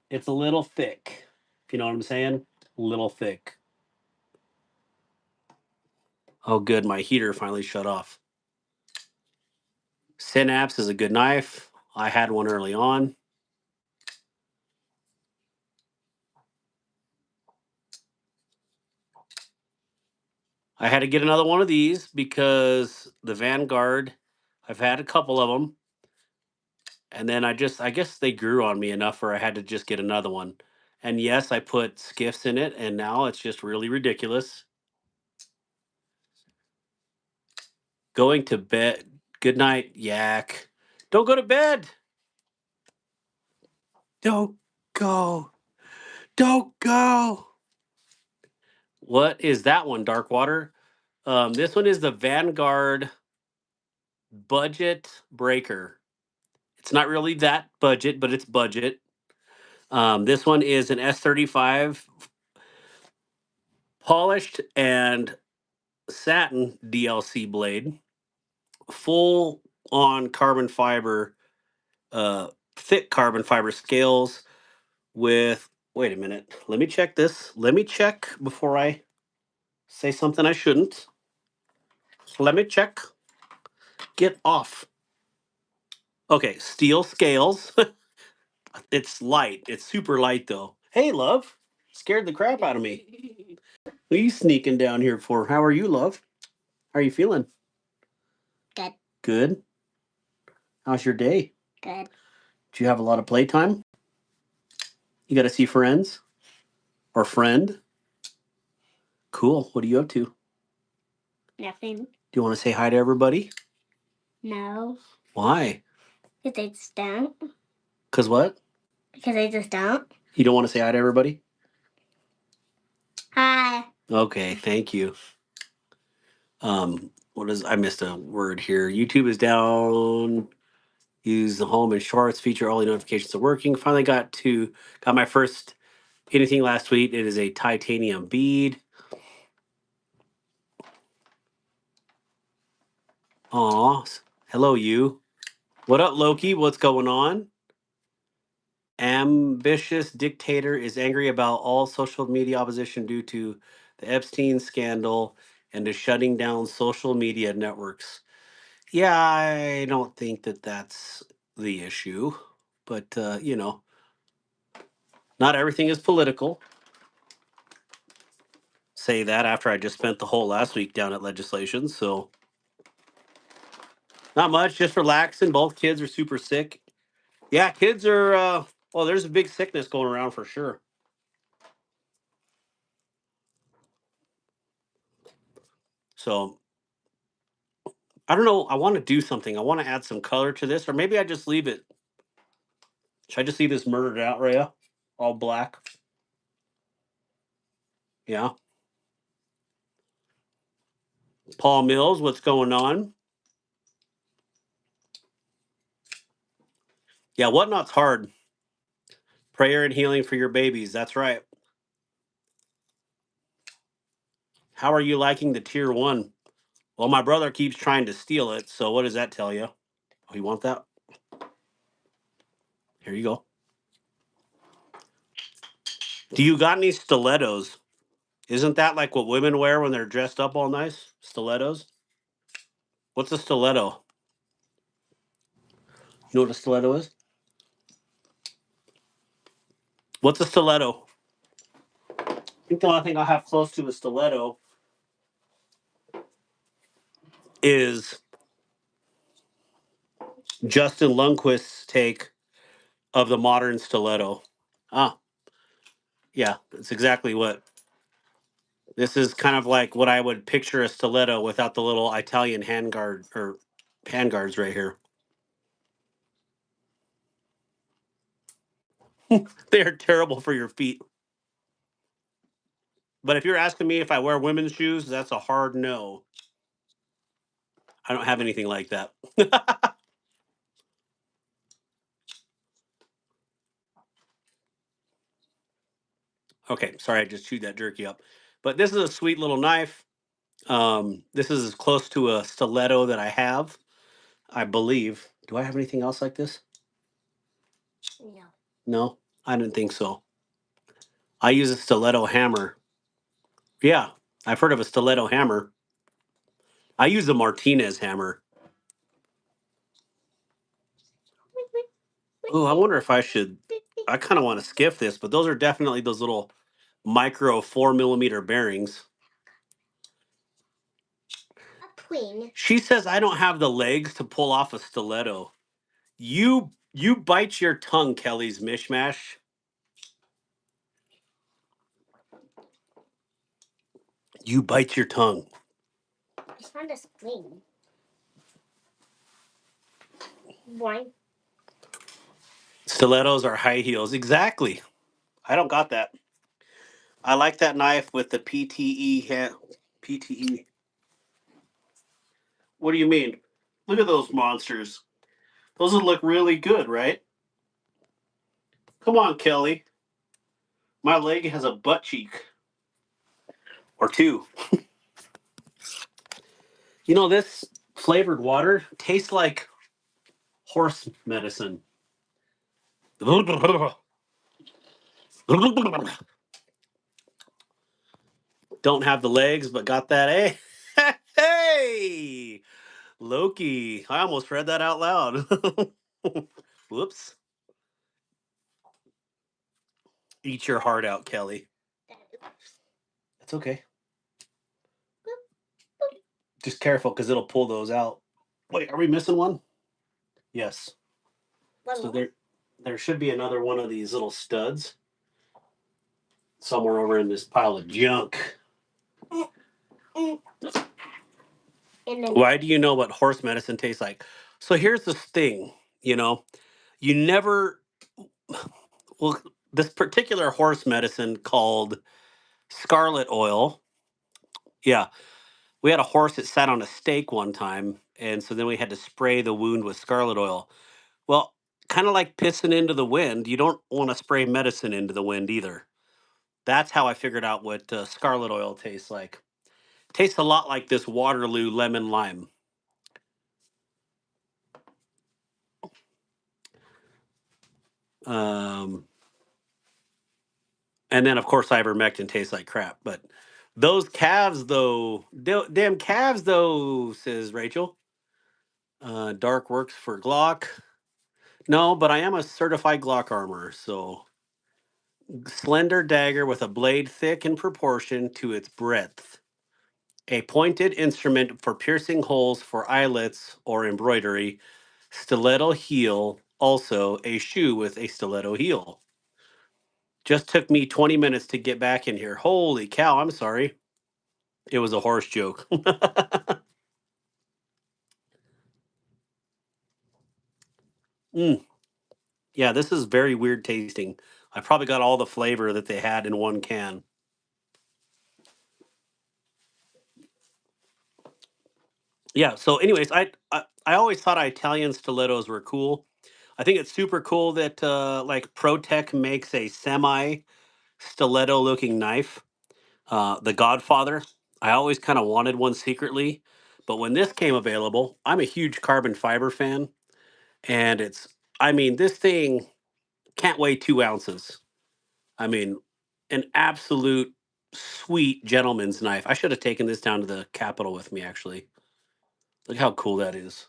Speaker 1: It's a little thick. If you know what I'm saying? A little thick. Oh, good. My heater finally shut off. Synapse is a good knife. I had one early on. I had to get another one of these because the Vanguard, I've had a couple of them. And then I guess they grew on me enough where I had to just get another one. And yes, I put skiffs in it, and now it's just really ridiculous. Going to bed. Good night, Yak. Don't go to bed. Don't go. Don't go. What is that one, Darkwater? This one is the Vanguard Budget Breaker. It's not really that budget, but it's budget. This one is an S35 polished and satin DLC blade, full on carbon fiber, thick carbon fiber scales with. Wait a minute. Let me check this. Let me check before I say something I shouldn't. Let me check. Get off. Okay, steel scales. It's light. It's super light though. Hey, love. Scared the crap out of me. What are you sneaking down here for? How are you, love? How are you feeling?
Speaker 3: Good.
Speaker 1: Good. How's your day?
Speaker 3: Good.
Speaker 1: Do you have a lot of playtime? You got to see friends or friend? Cool. What are you up to?
Speaker 3: Nothing.
Speaker 1: Do you want to say hi to everybody?
Speaker 3: No.
Speaker 1: Why?
Speaker 3: Because I just don't.
Speaker 1: Cause what?
Speaker 3: Because I just don't.
Speaker 1: You don't want to say hi to everybody?
Speaker 3: Hi.
Speaker 1: Okay, thank you. What is I missed a word here. YouTube is down. Use the home and shorts feature. All the notifications are working. Finally got my first anything last week. It is a titanium bead. Aw. Hello you. What up, Loki? What's going on? Ambitious dictator is angry about all social media opposition due to the Epstein scandal and is shutting down social media networks. Yeah, I don't think that that's the issue, but not everything is political. Say that after I just spent the whole last week down at legislation, so not much, just relaxing. Both kids are super sick. Yeah, kids are well, there's a big sickness going around for sure. So I don't know. I want to do something. I want to add some color to this, or maybe I just leave it. Should I just leave this murdered out, Rhea? All black. Yeah. Paul Mills, what's going on? Yeah, whatnot's hard. Prayer and healing for your babies. That's right. How are you liking the tier one? Well, my brother keeps trying to steal it. So what does that tell you? Oh, you want that? Here you go. Do you got any stilettos? Isn't that like what women wear when they're dressed up all nice? Stilettos? What's a stiletto? You know what a stiletto is? What's a stiletto? I think the only thing I have close to a stiletto is Justin Lundquist's take of the modern stiletto. Ah, yeah, it's exactly what. This is kind of like what I would picture a stiletto without the little Italian handguard or handguards right here. They are terrible for your feet. But if you're asking me if I wear women's shoes, that's a hard no. I don't have anything like that. Okay, sorry, I just chewed that jerky up. But this is a sweet little knife. This is as close to a stiletto that I have, I believe. Do I have anything else like this?
Speaker 3: No.
Speaker 1: No, I didn't think so. I use a stiletto hammer. Yeah, I've heard of a stiletto hammer. I use a Martinez hammer. Oh, I wonder if I should. I kind of want to skiff this, but those are definitely those little micro 4 millimeter bearings.
Speaker 3: A queen.
Speaker 1: She says I don't have the legs to pull off a stiletto. You bite your tongue, Kelly's mishmash. You bite your tongue.
Speaker 3: It's not a queen. Why?
Speaker 1: Stilettos are high heels. Exactly. I don't got that. I like that knife with the PTE hand. PTE. What do you mean? Look at those monsters. Those would look really good, right? Come on, Kelly. My leg has a butt cheek or two. You know, this flavored water tastes like horse medicine. Don't have the legs, but got that. Hey, hey, Loki. I almost read that out loud. Whoops. Eat your heart out, Kelly.
Speaker 3: Oops.
Speaker 1: It's okay.
Speaker 3: Boop, boop.
Speaker 1: Just careful because it'll pull those out. Wait, are we missing one? Yes.
Speaker 3: One
Speaker 1: So
Speaker 3: more.
Speaker 1: there should be another one of these little studs somewhere over in this pile of junk.
Speaker 3: Mm. And then
Speaker 1: Why do you know what horse medicine tastes like? So here's the thing, you never, well, this particular horse medicine called scarlet oil. Yeah, we had a horse that sat on a stake one time, and so then we had to spray the wound with scarlet oil. Well, kind of like pissing into the wind, you don't want to spray medicine into the wind either. That's how I figured out what scarlet oil tastes like. Tastes a lot like this Waterloo lemon lime. Um, and then, of course, ivermectin tastes like crap. But those calves, though, damn calves, though, says Rachel. Dark works for Glock. No, but I am a certified Glock armorer, so slender dagger with a blade thick in proportion to its breadth. A pointed instrument for piercing holes for eyelets or embroidery. Stiletto heel, also a shoe with a stiletto heel. Just took me 20 minutes to get back in here. Holy cow, I'm sorry. It was a horse joke. Mm, yeah, this is very weird tasting. I probably got all the flavor that they had in one can. Yeah, so anyways, I always thought Italian stilettos were cool. I think it's super cool that like ProTech makes a semi stiletto looking knife. The Godfather. I always kind of wanted one secretly, but when this came available, I'm a huge carbon fiber fan, and I mean, this thing can't weigh 2 ounces. I mean, an absolute sweet gentleman's knife. I should have taken this down to the Capitol with me, actually. Look how cool that is.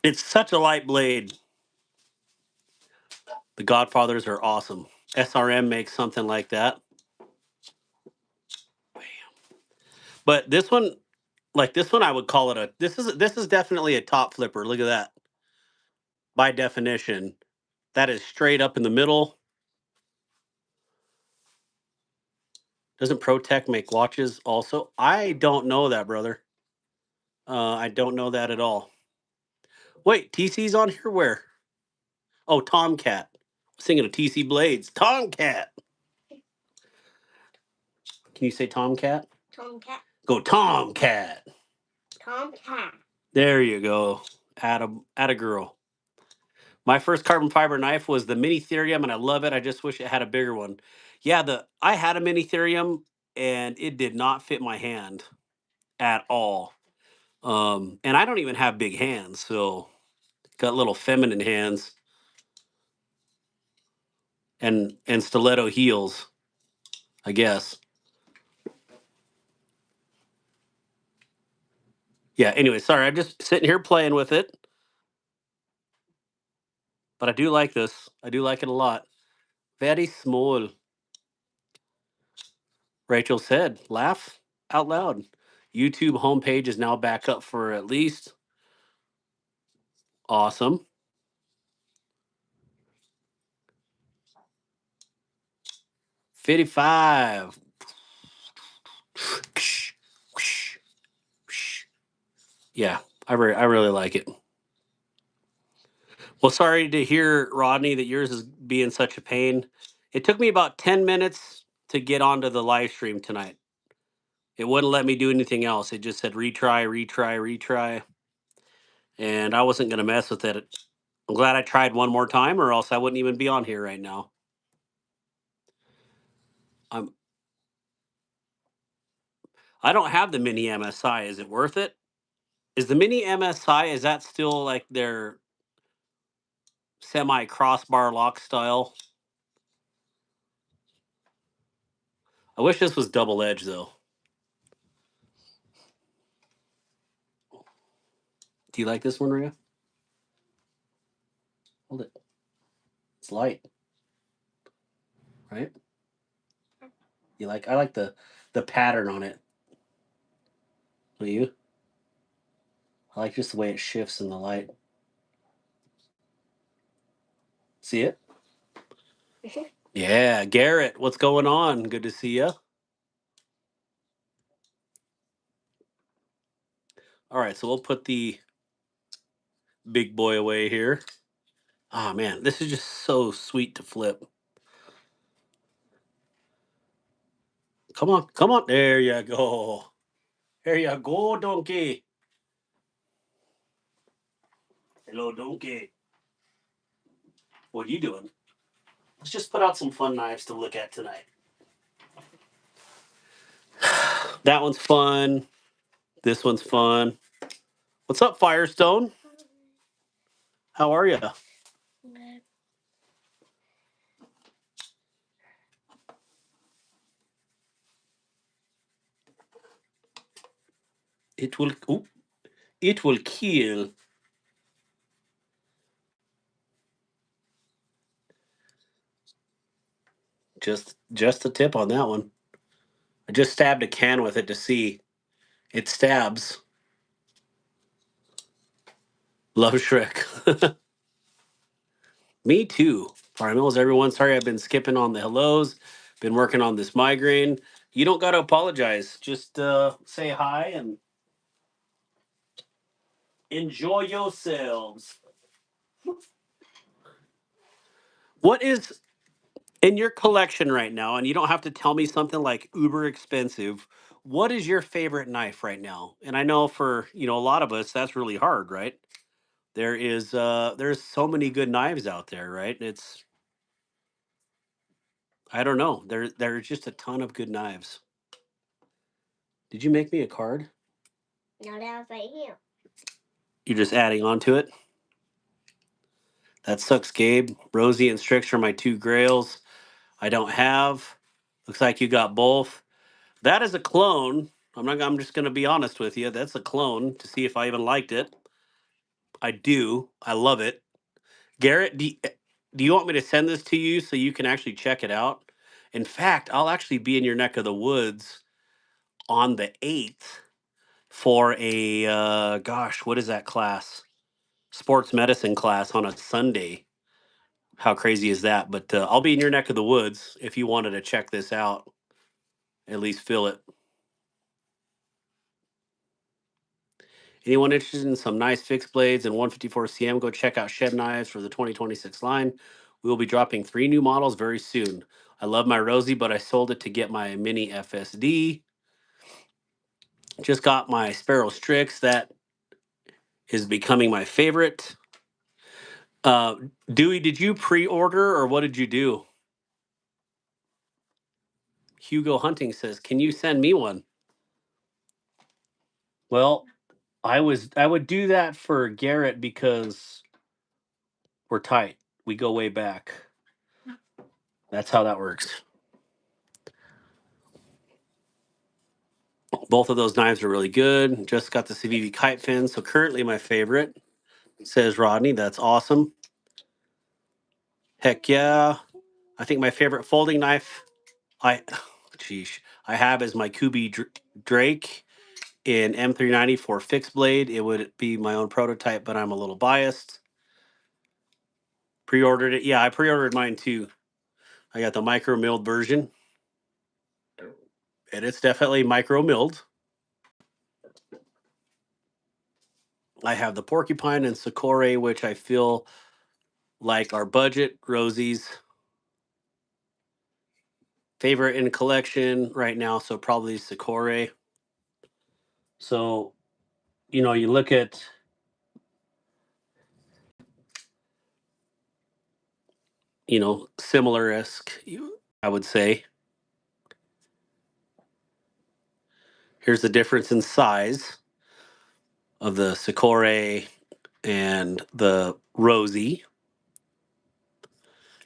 Speaker 1: It's such a light blade. The Godfathers are awesome. SRM makes something like that. But this one, like this one, I would call it this is definitely a top flipper. Look at that. By definition, that is straight up in the middle. Doesn't ProTech make watches also? I don't know that, brother. I don't know that at all. Wait, TC's on here? Where? Oh, Tomcat. Singing of TC Blades. Tomcat. Can you say Tomcat?
Speaker 3: Tomcat.
Speaker 1: Go Tomcat.
Speaker 3: Tomcat.
Speaker 1: There you go. At a girl. My first carbon fiber knife was the mini therium, and I love it. I just wish it had a bigger one. Yeah, the I had a mini therium, and it did not fit my hand at all. And I don't even have big hands, so got little feminine hands and stiletto heels, I guess. Yeah. Anyway, sorry, I'm just sitting here playing with it, but I do like this. I do like it a lot. Very small. Rachel said, "Laugh out loud." YouTube homepage is now back up for at least. Awesome. 55. Yeah, I really like it. Well, sorry to hear, Rodney, that yours is being such a pain. It took me about 10 minutes to get onto the live stream tonight. It wouldn't let me do anything else. It just said retry, retry, retry. And I wasn't going to mess with it. I'm glad I tried one more time, or else I wouldn't even be on here right now. I'm, I don't have the mini MSI. Is it worth it? Is the mini MSI, is that still like their semi crossbar lock style? I wish this was double edged though. Do you like this one, Rhea? Hold it. It's light, right? You like? I like the pattern on it. Do you? I like just the way it shifts in the light. See it? Yeah, Garrett, what's going on? Good to see you. All right, so we'll put the big boy away here. Oh man, this is just so sweet to flip. Come on, come on. There you go. There you go, donkey. Hello, donkey. What are you doing? Let's just put out some fun knives to look at tonight. That one's fun. This one's fun. What's up, Firestone? How are you? It will. Ooh, it will kill. Just a tip on that one. I just stabbed a can with it to see. It stabs. Love Shrek. Me too. Fire Mills, everyone. Sorry I've been skipping on the hellos. Been working on this migraine. You don't got to apologize. Just say hi and enjoy yourselves. What is in your collection right now? And you don't have to tell me something like uber expensive. What is your favorite knife right now? And I know for a lot of us that's really hard, right? There's so many good knives out there, right? It's I don't know. There's just a ton of good knives. Did you make me a card?
Speaker 3: No, that was right here.
Speaker 1: You're just adding on to it? That sucks, Gabe. Rosie and Strix are my two grails I don't have. Looks like you got both. That is a clone. I'm just gonna be honest with you. That's a clone to see if I even liked it. I do. I love it. Garrett, do you want me to send this to you so you can actually check it out? In fact, I'll actually be in your neck of the woods on the 8th for a gosh, what is that class? Sports medicine class on a Sunday. How crazy is that? But I'll be in your neck of the woods if you wanted to check this out. At least feel it. Anyone interested in some nice fixed blades and 154 CM? Go check out Shed Knives for the 2026 line. We will be dropping 3 new models very soon. I love my Rosie, but I sold it to get my mini FSD. Just got my Sparrow Strix. That is becoming my favorite. Uh, Dewey, did you pre-order or what did you do? Hugo Hunting says, "Can you send me one?" Well, I would do that for Garrett because we're tight. We go way back. That's how that works. Both of those knives are really good. Just got the Civivi kite fin, so currently my favorite. Says Rodney, that's awesome. Heck yeah. I think my favorite folding knife sheesh, I have is my Kubi Drake in M390 for fixed blade. It would be my own prototype, but I'm a little biased. Pre-ordered it. Yeah, I pre-ordered mine too. I got the micro milled version, and it's definitely micro milled. I have the porcupine and Sakura, which I feel like are budget. Rosie's favorite in collection right now, so probably Sakura. So, you look at similar esque. I would say here's the difference in size of the Sakura and the Rosie.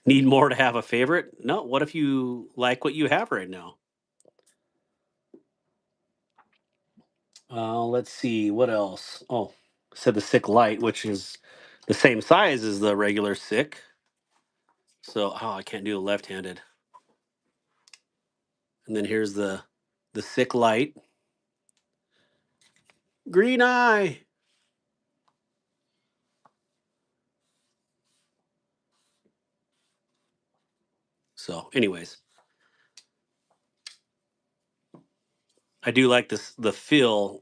Speaker 1: Need more to have a favorite? No. What if you like what you have right now? Let's see what else. Oh, said the Sick Light, which is the same size as the regular Sick. So, oh, I can't do the left-handed. And then here's the Sick Light. Green eye. So, anyways, I do like this the feel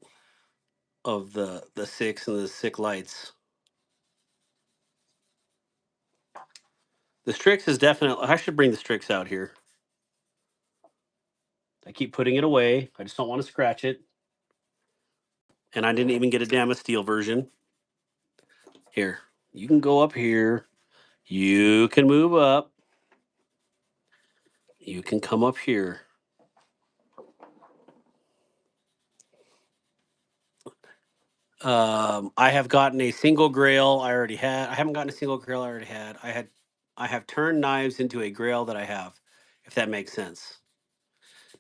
Speaker 1: of the Six and the Sick Lights. The Strix is definitely. I should bring the Strix out here. I keep putting it away. I just don't want to scratch it. And I didn't even get a Damasteel version. Here, you can go up here. You can move up. You can come up here. I have gotten a single Grail. I already had. I haven't gotten a single Grail. I already had. I have turned knives into a Grail that I have. If that makes sense.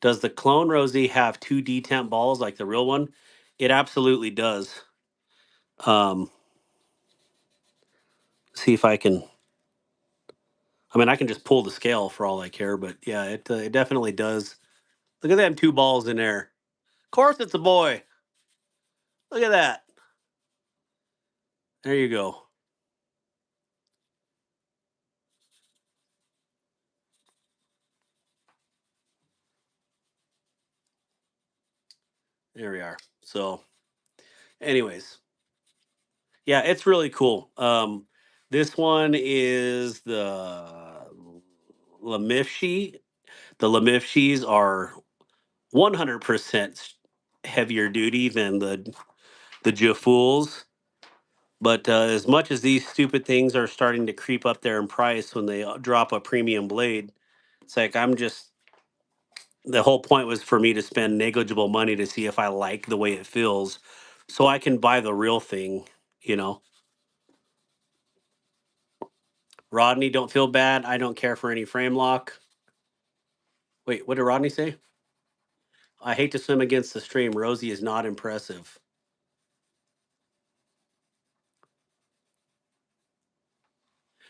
Speaker 1: Does the clone Rosie have two D-temp balls like the real one? It absolutely does. See if I can. I mean, I can just pull the scale for all I care, but yeah, it definitely does. Look at them two balls in there. Of course, it's a boy. Look at that. There you go. There we are. So, anyways, yeah, it's really cool. This one is the Lamifshi. The Lamifshis are 100% heavier duty than the Jafools. But as much as these stupid things are starting to creep up there in price when they drop a premium blade, it's like I'm just the whole point was for me to spend negligible money to see if I like the way it feels, so I can buy the real thing. You know, Rodney, don't feel bad. I don't care for any frame lock. Wait, what did Rodney say? I hate to swim against the stream. Rosie is not impressive.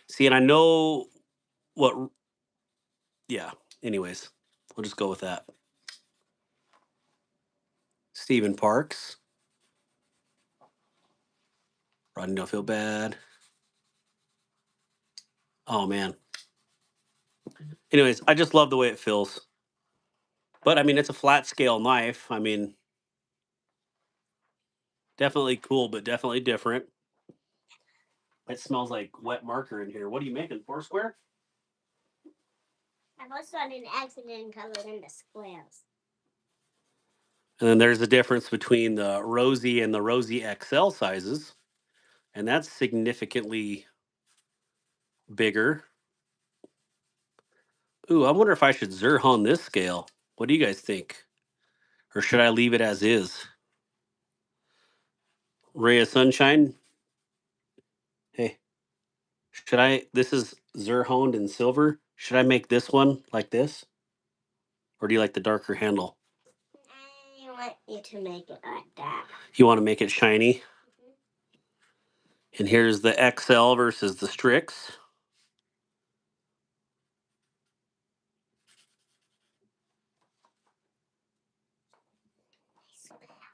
Speaker 1: See, and I know what. Yeah. Anyways, we'll just go with that. Stephen Parks. Rodney, don't feel bad. Oh man. Anyways, I just love the way it feels. But I mean, it's a flat scale knife. I mean, definitely cool, but definitely different. It smells like wet marker in here. What are you making? Foursquare?
Speaker 3: I also had an accident colored in the squares.
Speaker 1: And then there's a difference between the Rosie and the Rosie XL sizes. And that's significantly bigger. Ooh, I wonder if I should Zerhon this scale. What do you guys think? Or should I leave it as is? Ray of Sunshine? Hey, should I? This is Zerhoned in silver. Should I make this one like this? Or do you like the darker handle?
Speaker 3: I want you to make it like that.
Speaker 1: You want to make it shiny? And here's the XL versus the Strix.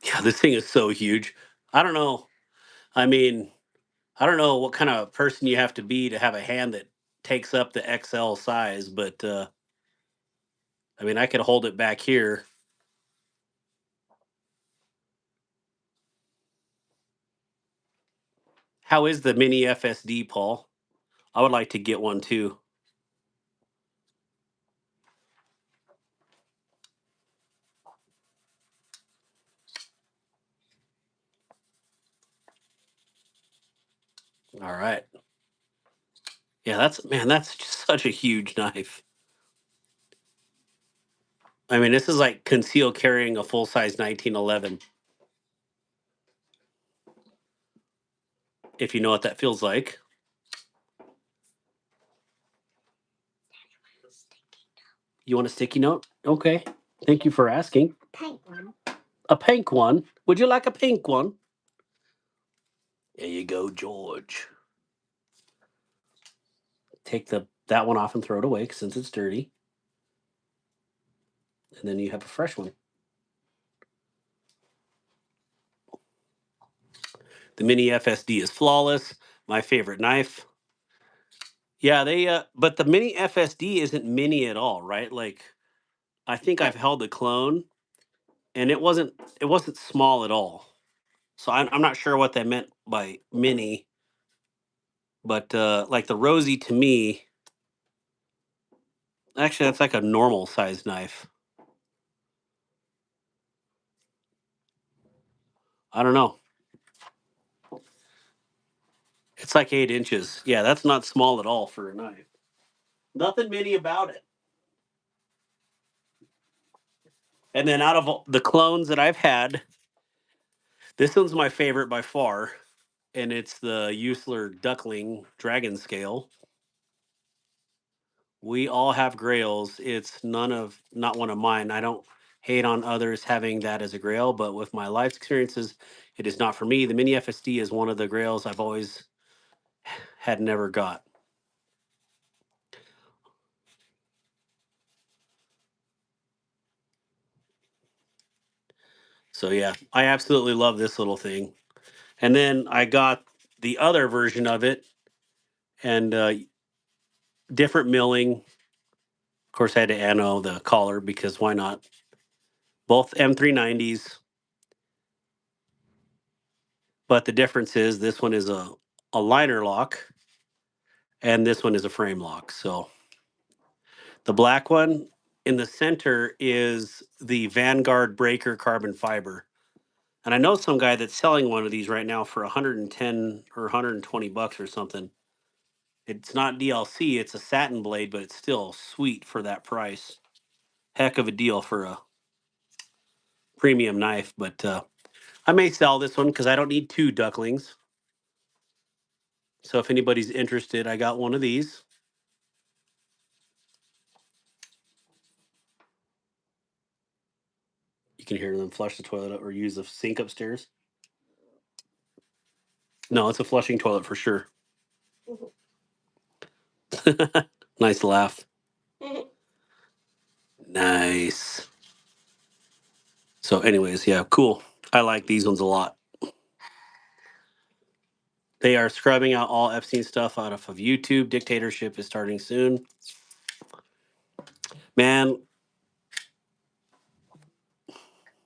Speaker 1: Yeah, this thing is so huge. I don't know. I mean, I don't know what kind of person you have to have a hand that takes up the XL size, but I mean, I could hold it back here. How is the mini FSD, Paul? I would like to get one too. All right. Yeah, that's just such a huge knife. I mean, this is like conceal carrying a full size 1911. If you know what that feels like. You want a sticky note? Okay. Thank you for asking.
Speaker 3: Pink one.
Speaker 1: A pink one? Would you like a pink one? There you go, George. Take that one off and throw it away since it's dirty. And then you have a fresh one. The mini FSD is flawless. My favorite knife. Yeah, but the mini FSD isn't mini at all, right? Like I think I've held a clone and it wasn't small at all. So I'm not sure what they meant by mini, but like the Rosie to me, actually that's like a normal sized knife. I don't know. It's like 8 inches. Yeah, that's not small at all for a knife. Nothing mini about it. And then out of the clones that I've had, this one's my favorite by far, and it's the Usler Duckling Dragon Scale. We all have Grails. It's not one of mine. I don't hate on others having that as a Grail, but with my life experiences, it is not for me. The Mini FSD is one of the Grails I've always had never got. So yeah, I absolutely love this little thing. And then I got the other version of it and different milling. Of course, I had to ano the collar because why not? Both M390s, but the difference is this one is a liner lock and this one is a frame lock. So the black one in the center is the Vanguard Breaker carbon fiber. And I know some guy that's selling one of these right now for 110 or 120 bucks or something. It's not DLC, it's a satin blade, but it's still sweet for that price. Heck of a deal for a premium knife, but I may sell this one because I don't need two ducklings. So if anybody's interested, I got one of these. You can hear them flush the toilet or use the sink upstairs. No, it's a flushing toilet for sure. Nice laugh. Nice. So, anyways, yeah, cool. I like these ones a lot. They are scrubbing out all Epstein stuff out of YouTube. Dictatorship is starting soon. Man,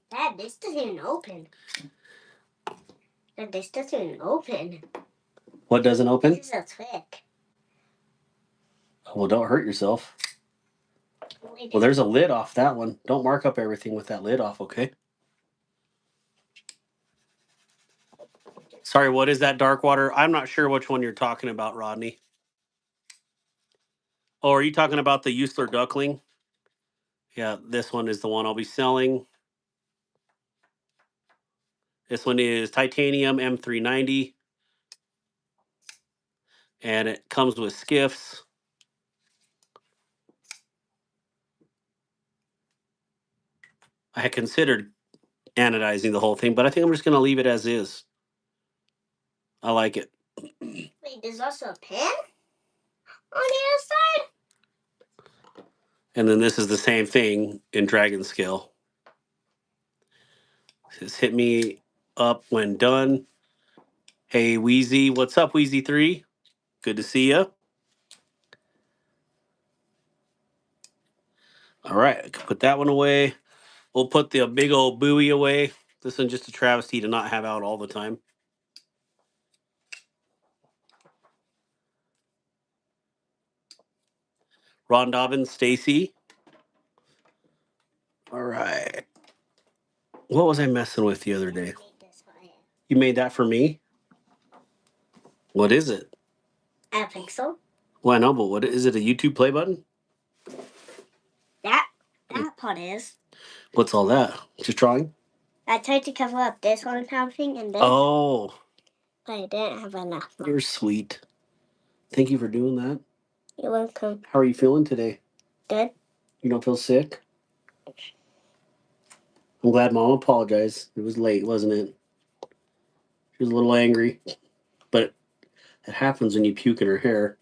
Speaker 3: Dad, this doesn't even open. Dad, this doesn't even open.
Speaker 1: what doesn't open?
Speaker 3: This is so thick.
Speaker 1: Well, don't hurt yourself. Well, there's a lid off that one. Don't mark up everything with that lid off, okay? Sorry, what is that dark water? I'm not sure which one you're talking about, Rodney. Oh, are you talking about the Usler Duckling? Yeah, this one is the one I'll be selling. This one is titanium M390. And it comes with skiffs. I had considered anodizing the whole thing, but I think I'm just going to leave it as is. I like it.
Speaker 3: Wait, there's also a pen on the other side?
Speaker 1: And then this is the same thing in Dragon Scale. It says, hit me up when done. Hey, Wheezy. What's up, Wheezy3? Good to see you. All right, I can put that one away. We'll put the big old buoy away. This one's just a travesty to not have out all the time. Ron Dobbins, Stacy. All right. What was I messing with the other day? You made that for me? What is it?
Speaker 3: I think so.
Speaker 1: Well, I know, but what is it? A YouTube play button?
Speaker 3: That part is.
Speaker 1: What's all that? Just drawing?
Speaker 3: I tried to cover up this one kind of thing and this.
Speaker 1: Oh,
Speaker 3: But I didn't have enough.
Speaker 1: you're sweet. Thank you for doing that.
Speaker 3: You're welcome.
Speaker 1: How are you feeling today?
Speaker 3: Good.
Speaker 1: You don't feel sick? I'm glad Mom apologized. It was late, wasn't it? She was a little angry. But it happens when you puke in her hair.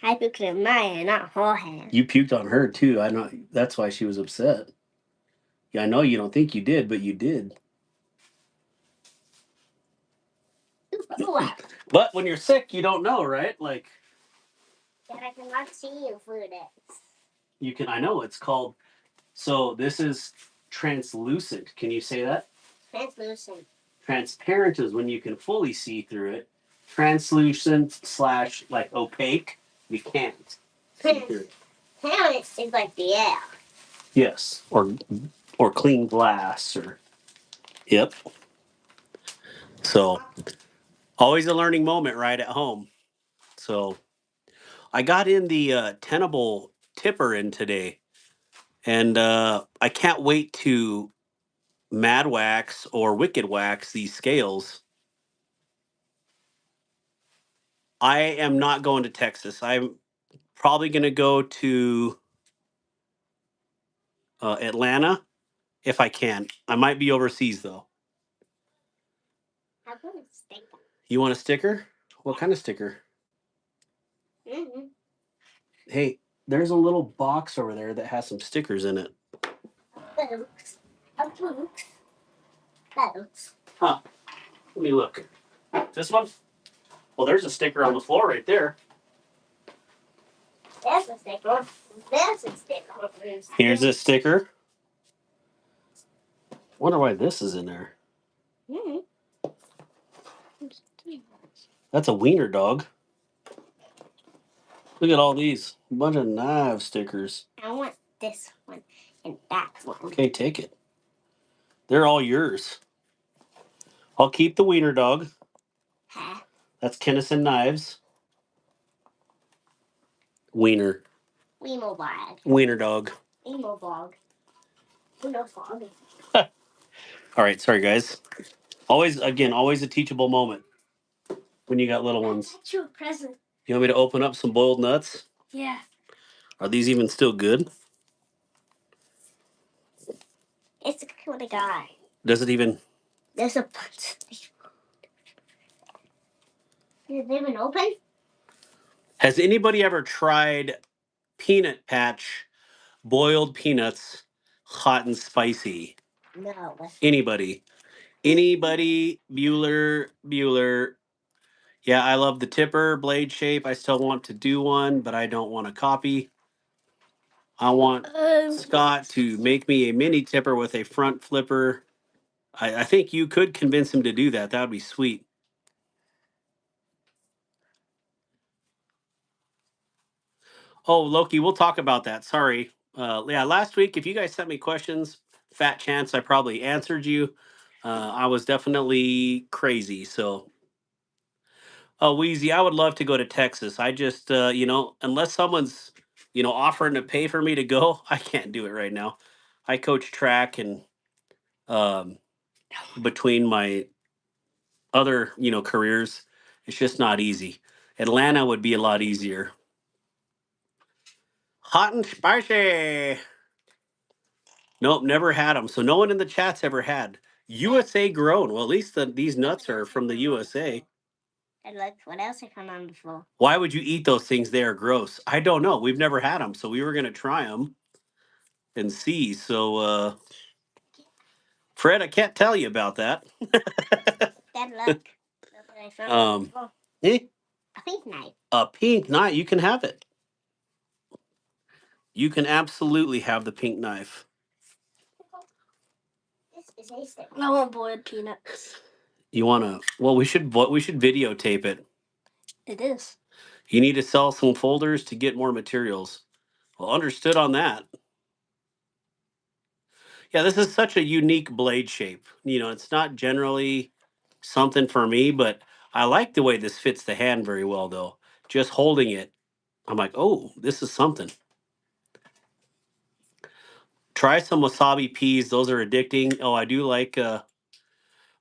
Speaker 3: I puked in my hand, not her hand.
Speaker 1: You puked on her too. I know that's why she was upset. Yeah, I know you don't think you did, but you did. But when you're sick, you don't know, right? Like.
Speaker 3: Dad, I cannot see you through this.
Speaker 1: You can. I know it's called. So this is translucent. Can you say that?
Speaker 3: Translucent.
Speaker 1: Transparent is when you can fully see through it. Translucent slash like opaque, you can't see through it.
Speaker 3: Transparent is like the air.
Speaker 1: Yes, or clean glass or. Yep. So always a learning moment right at home. So I got in the Tenable tipper in today, and I can't wait to mad wax or wicked wax these scales. I am not going to Texas. I'm probably going to go to Atlanta if I can. I might be overseas though.
Speaker 3: I want a sticker.
Speaker 1: You want a sticker? What kind of sticker?
Speaker 3: Mm-hmm.
Speaker 1: Hey, there's a little box over there that has some stickers in it.
Speaker 3: Books. A book. Books.
Speaker 1: Huh. Let me look. This one? Well, there's a sticker on the floor right there.
Speaker 3: There's a sticker. There's a sticker.
Speaker 1: Here's a sticker. Wonder why this is in there.
Speaker 3: Mm-hmm.
Speaker 1: That's a wiener dog. Look at all these. A bunch of knife stickers.
Speaker 3: I want this one and that one.
Speaker 1: Okay, take it. They're all yours. I'll keep the wiener dog.
Speaker 3: Huh?
Speaker 1: That's Kennison Knives. Wiener.
Speaker 3: Wemo bag.
Speaker 1: Wiener dog.
Speaker 3: Wemo bog. Wemo bog.
Speaker 1: All right, sorry guys. Always, again, always a teachable moment when you got little ones.
Speaker 3: That's your present.
Speaker 1: You want me to open up some boiled nuts?
Speaker 3: Yeah.
Speaker 1: Are these even still good?
Speaker 3: It's a kind of guy.
Speaker 1: Does it even?
Speaker 3: There's a bunch. Is it even open?
Speaker 1: Has anybody ever tried peanut patch boiled peanuts, hot and spicy?
Speaker 3: No.
Speaker 1: Anybody? Anybody? Bueller. Yeah, I love the tipper blade shape. I still want to do one, but I don't want a copy. I want Scott to make me a mini tipper with a front flipper. I think you could convince him to do that. That would be sweet. Oh, Loki, we'll talk about that. Sorry. Yeah, last week, if you guys sent me questions, fat chance I probably answered you. I was definitely crazy. So, oh, Wheezy, I would love to go to Texas. I just, unless someone's, offering to pay for me to go, I can't do it right now. I coach track and um, between my other, careers, it's just not easy. Atlanta would be a lot easier. Hot and spicy. Nope, never had them. So no one in the chat's ever had USA grown. Well, at least these nuts are from the USA.
Speaker 3: And look, what else I found on the floor?
Speaker 1: Why would you eat those things? They are gross. I don't know. We've never had them, so we were gonna try them and see. So, Fred, I can't tell you about that.
Speaker 3: Dad, look. Look what I found on the
Speaker 1: Um,
Speaker 3: floor.
Speaker 1: eh?
Speaker 3: A pink knife.
Speaker 1: A pink knife. You can have it. You can absolutely have the pink knife.
Speaker 3: This is a stick. I want boiled peanuts.
Speaker 1: You wanna? Well, we should videotape it.
Speaker 3: It is.
Speaker 1: You need to sell some folders to get more materials. Well, understood on that. Yeah, this is such a unique blade shape. It's not generally something for me, but I like the way this fits the hand very well, though. Just holding it, I'm like, oh, this is something. Try some wasabi peas. Those are addicting. Oh, I do like.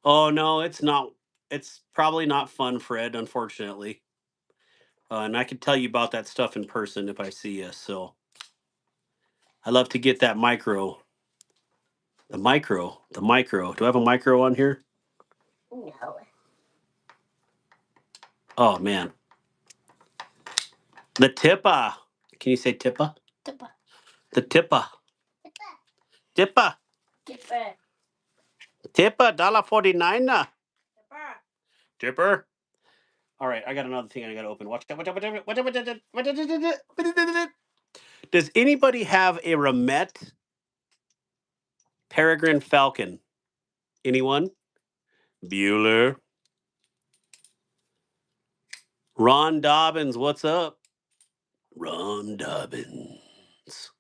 Speaker 1: Oh no, it's not. It's probably not fun, Fred. Unfortunately, and I could tell you about that stuff in person if I see you. So I love to get that micro. The micro. The micro. Do I have a micro on here?
Speaker 3: No.
Speaker 1: Oh man, the tippa. Can you say tippa?
Speaker 3: Tippa.
Speaker 1: The tippa.
Speaker 3: Tippa.
Speaker 1: Tippa.
Speaker 3: Tippa.
Speaker 1: Tippa. $1.49.
Speaker 3: Tippa.
Speaker 1: Tipper. All right, I got another thing I got to open. Watch out! Watch out! Watch out! Watch out! Watch out! Does anybody have a Ramet Peregrine Falcon? Anyone? Bueller. Ron Dobbins, what's up? Ron Dobbins.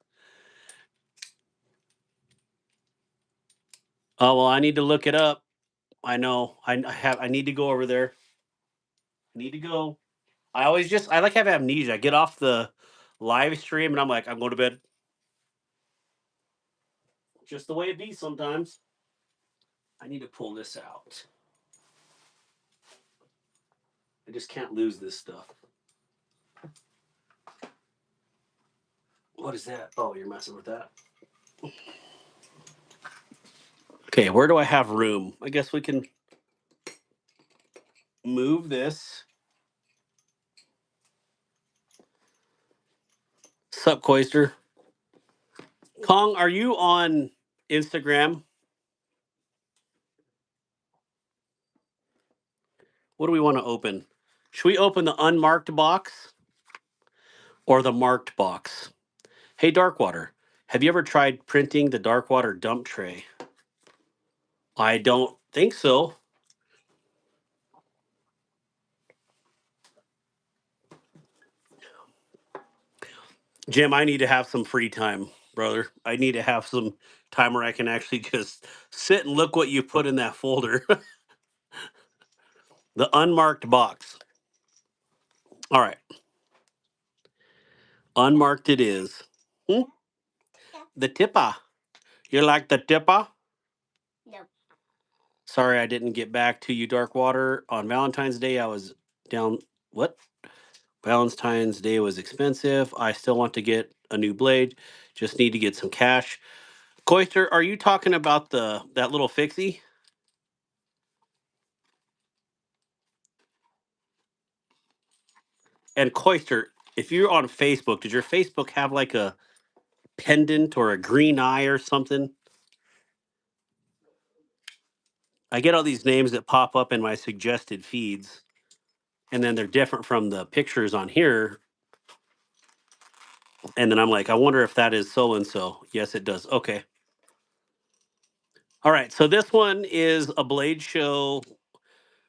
Speaker 1: Oh well, I need to look it up. I know. I need to go over there. I need to go. I like have amnesia. I get off the live stream and I'm like, I'm going to bed. Just the way it be sometimes. I need to pull this out. I just can't lose this stuff. What is that? Oh, you're messing with that. Okay, where do I have room? I guess we can move this. Sup, Coister? Kong, are you on Instagram? What do we want to open? Should we open the unmarked box or the marked box? Hey, Darkwater, have you ever tried printing the Darkwater dump tray? I don't think so. Jim, I need to have some free time, brother. I need to have some time where I can actually just sit and look what you put in that folder. The unmarked box. All right. Unmarked it is. Hmm? The tippa. You like the tippa?
Speaker 3: No.
Speaker 1: Sorry I didn't get back to you, Darkwater. On Valentine's Day, I was down. What? Valentine's Day was expensive. I still want to get a new blade. Just need to get some cash. Coister, are you talking about that little fixie? And Coister, if you're on Facebook, did your Facebook have like a pendant or a green eye or something? I get all these names that pop up in my suggested feeds, and then they're different from the pictures on here. And then I'm like, I wonder if that is so and so. Yes, it does. Okay. All right. So this one is a Blade Show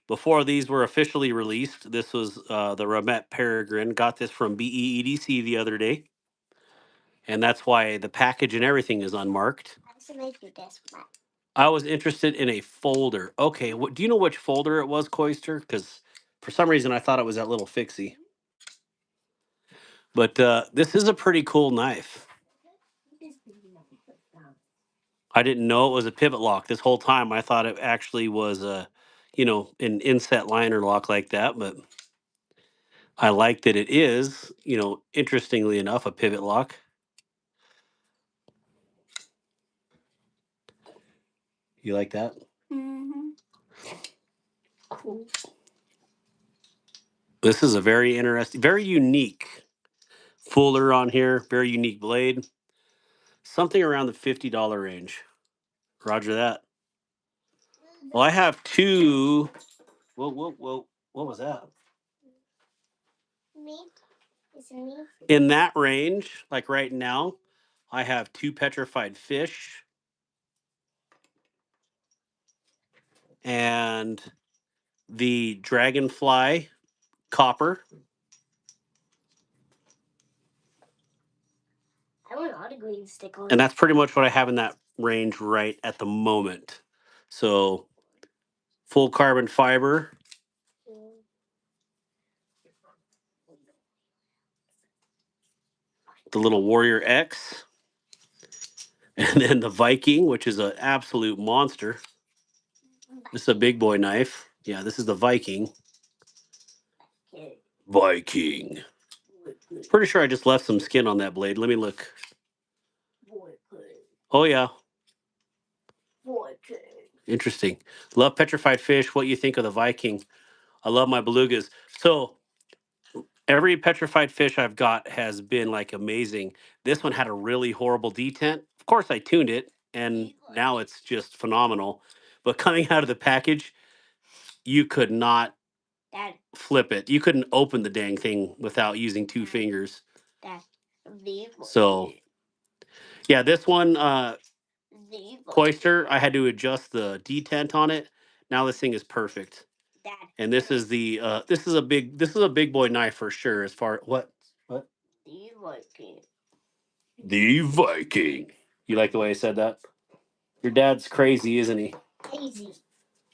Speaker 1: before these were officially released. This was the Ramet Peregrine. Got this from BEEDC the other day. And that's why the package and everything is unmarked.
Speaker 3: How does it make you this one?
Speaker 1: I was interested in a folder. Okay. Do you know which folder it was, Coister? Because for some reason I thought it was that little fixie. But this is a pretty cool knife. I didn't know it was a pivot lock this whole time. I thought it actually was an inset liner lock like that. But I like that it is, interestingly enough, a pivot lock. You like that?
Speaker 3: Mm-hmm. Cool.
Speaker 1: This is a very interesting, very unique fuller on here. Very unique blade. Something around the $50 range. Roger that. Well, I have two. Whoa, whoa, whoa. What was that?
Speaker 3: Me? Is it me?
Speaker 1: In that range, like right now, I have two petrified fish and the dragonfly copper.
Speaker 3: I want all the green stick on.
Speaker 1: And that's pretty much what I have in that range right at the moment. So full carbon fiber, the little Warrior X, and then the Viking, which is an absolute monster. This is a big boy knife. Yeah, this is the Viking. Viking. Pretty sure I just left some skin on that blade. Let me look. Oh yeah. Interesting. Love petrified fish. What you think of the Viking? I love my belugas. So every petrified fish I've got has been like amazing. This one had a really horrible detent. Of course, I tuned it, and now it's just phenomenal. But coming out of the package, you could not
Speaker 3: Dad,
Speaker 1: flip it. You couldn't open the dang thing without using two fingers.
Speaker 3: Dad, the
Speaker 1: So yeah, this one,
Speaker 3: the
Speaker 1: Coister, I had to adjust the detent on it. Now this thing is perfect.
Speaker 3: Dad.
Speaker 1: And this is the this is a big boy knife for sure. As far what
Speaker 3: The Viking.
Speaker 1: the Viking. You like the way I said that? Your dad's crazy, isn't he?
Speaker 3: Crazy.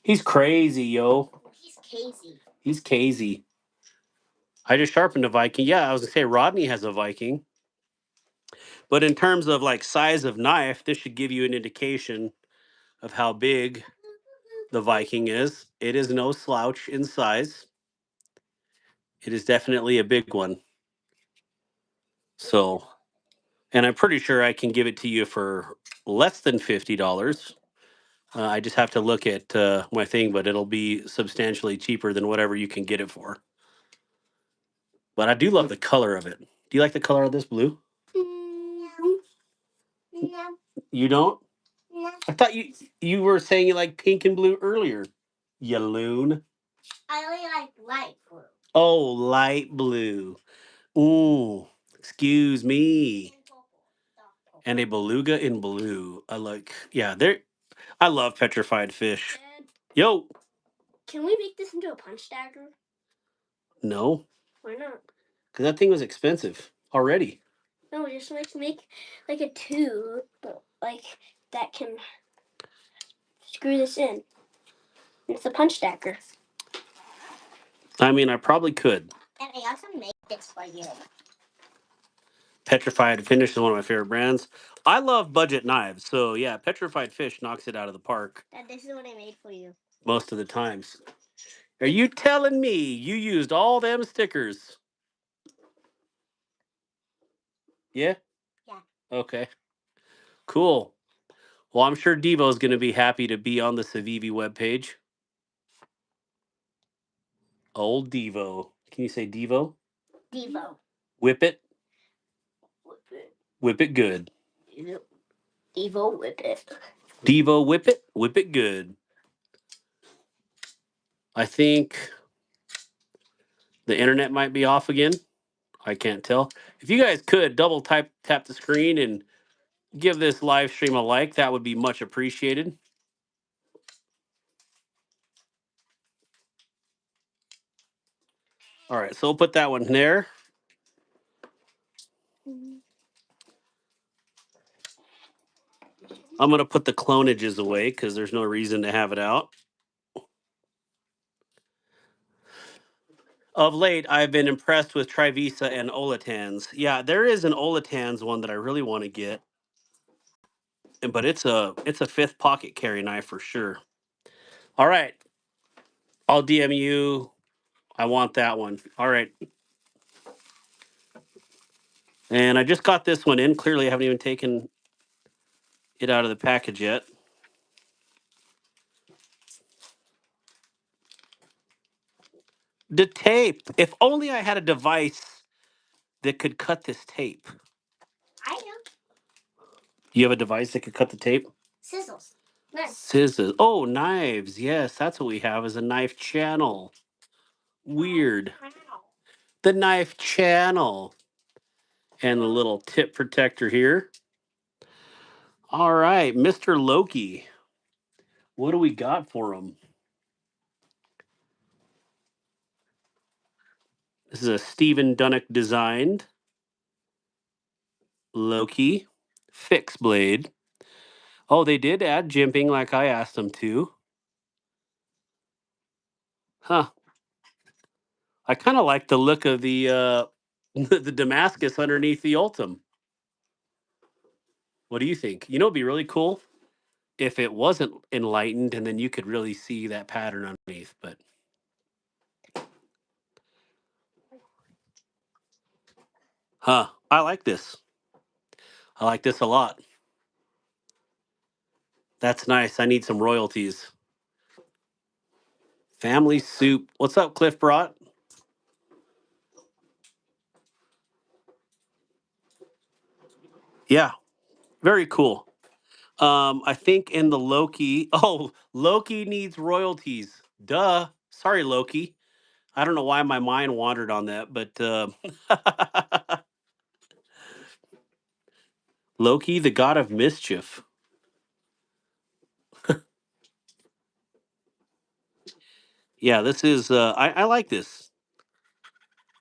Speaker 1: He's crazy, yo.
Speaker 3: He's crazy.
Speaker 1: He's crazy. I just sharpened a Viking. Yeah, I was gonna say Rodney has a Viking. But in terms of like size of knife, this should give you an indication of how big the Viking is. It is no slouch in size. It is definitely a big one. So, and I'm pretty sure I can give it to you for less than $50. I just have to look at my thing, but it'll be substantially cheaper than whatever you can get it for. But I do love the color of it. Do you like the color of this blue?
Speaker 3: No. No.
Speaker 1: You don't?
Speaker 3: No.
Speaker 1: I thought you were saying you like pink and blue earlier. You loon.
Speaker 3: I only like light blue.
Speaker 1: Oh, light blue. Ooh, excuse me. And a beluga in blue. I like. Yeah, they're. I love petrified fish.
Speaker 3: Dad,
Speaker 1: Yo,
Speaker 3: can we make this into a punch dagger?
Speaker 1: no,
Speaker 3: Why not?
Speaker 1: because that thing was expensive already.
Speaker 3: No, just make like a tube, but like that can screw this in. It's a punch dagger.
Speaker 1: I mean, I probably could.
Speaker 3: And I also make this for you.
Speaker 1: Petrified Finish is one of my favorite brands. I love budget knives, so yeah, Petrified Fish knocks it out of the park
Speaker 3: Dad, this is what I made for you.
Speaker 1: most of the times. Are you telling me you used all them stickers? Yeah?
Speaker 3: Yeah.
Speaker 1: Okay. Cool. Well, I'm sure Devo's going to be happy to be on the Civivi webpage. Old Devo. Can you say Devo?
Speaker 3: Devo.
Speaker 1: Whip it.
Speaker 3: Whip it.
Speaker 1: Whip it good.
Speaker 3: Devo whip it.
Speaker 1: Devo whip it. Whip it good. I think the internet might be off again. I can't tell. If you guys could double tap the screen and give this live stream a like, that would be much appreciated. All right, so we'll put that one there. I'm going to put the clonages away because there's no reason to have it out. Of late, I've been impressed with Trivisa and Olatans. Yeah, there is an Olatans one that I really want to get, but it's a fifth pocket carry knife for sure. All right, I'll DM you. I want that one. All right. And I just got this one in. Clearly, I haven't even taken it out of the package yet. The tape. If only I had a device that could cut this tape.
Speaker 3: I do.
Speaker 1: You have a device that could cut the tape?
Speaker 3: Sizzles. Nice.
Speaker 1: Scissors. Oh, knives. Yes, that's what we have is a knife channel. Weird. The knife channel. And the little tip protector here. All right, Mr. Loki. What do we got for him? This is a Stephen Dunnock designed Loki fix blade. Oh, they did add jimping like I asked them to. Huh. I kind of like the look of the the Damascus underneath the Ultim. What do you think? You know, it'd be really cool if it wasn't enlightened and then you could really see that pattern underneath. But huh, I like this. I like this a lot. That's nice. I need some royalties. Family soup. What's up, Cliff Brought? Yeah, very cool. I think in the Loki. Oh, Loki needs royalties. Duh. Sorry, Loki. I don't know why my mind wandered on that, but Loki, the god of mischief. Yeah, this is. I like this.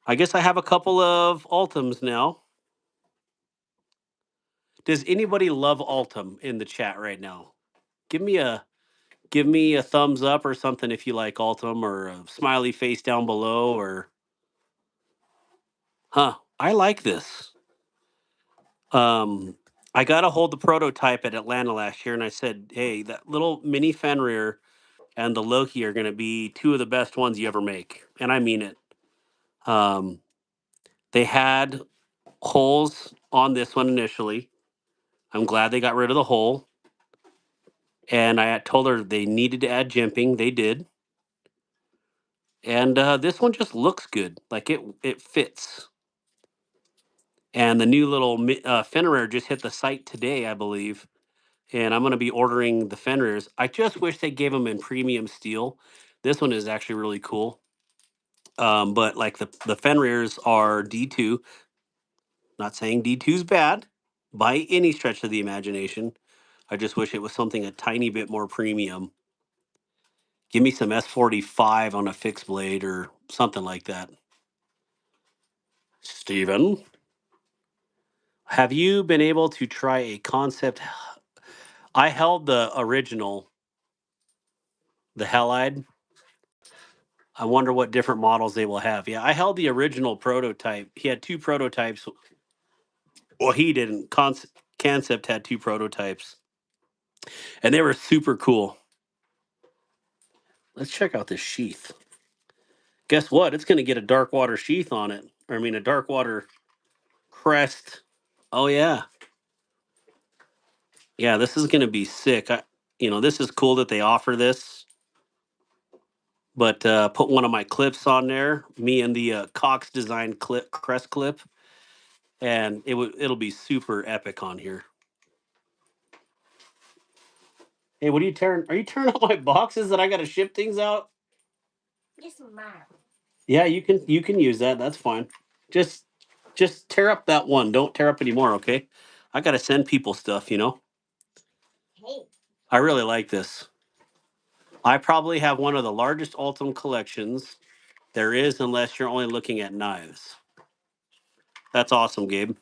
Speaker 1: I guess I have a couple of Ultims now. Does anybody love Ultim in the chat right now? Give me a give me a thumbs up or something if you like Ultim, or a smiley face down below, or huh? I like this. Um, I got a hold the prototype at Atlanta last year, and I said, "Hey, that little mini Fenrir and the Loki are going to be two of the best ones you ever make," and I mean it. Um, they had holes on this one initially. I'm glad they got rid of the hole, and I had told her they needed to add jimping. They did, and this one just looks good. Like it fits. And the new little Fenrir just hit the site today, I believe. And I'm going to be ordering the Fenrirs. I just wish they gave them in premium steel. This one is actually really cool. But like the Fenrirs are D2. Not saying D2 is bad by any stretch of the imagination. I just wish it was something a tiny bit more premium. Give me some S45 on a fixed blade or something like that. Steven, have you been able to try a concept? I held the original, the Halide. I wonder what different models they will have. Yeah, I held the original prototype. He had two prototypes. Well, he didn't. Concept had two prototypes, and they were super cool. Let's check out this sheath. Guess what? It's going to get a dark water sheath on it. Or, I mean, a dark water crest. Oh yeah, yeah. This is going to be sick. This is cool that they offer this. But put one of my clips on there. Me and the Cox Design clip crest clip, and it'll be super epic on here. Hey, what are you tearing? Are you tearing out my boxes that I got to ship things out?
Speaker 3: Just mine.
Speaker 1: Yeah, you can use that. That's fine. Just just tear up that one. Don't tear up anymore, okay? I got to send people stuff.
Speaker 3: Hey.
Speaker 1: I really like this. I probably have one of the largest Ultim collections there is, unless you're only looking at knives. That's awesome, Gabe.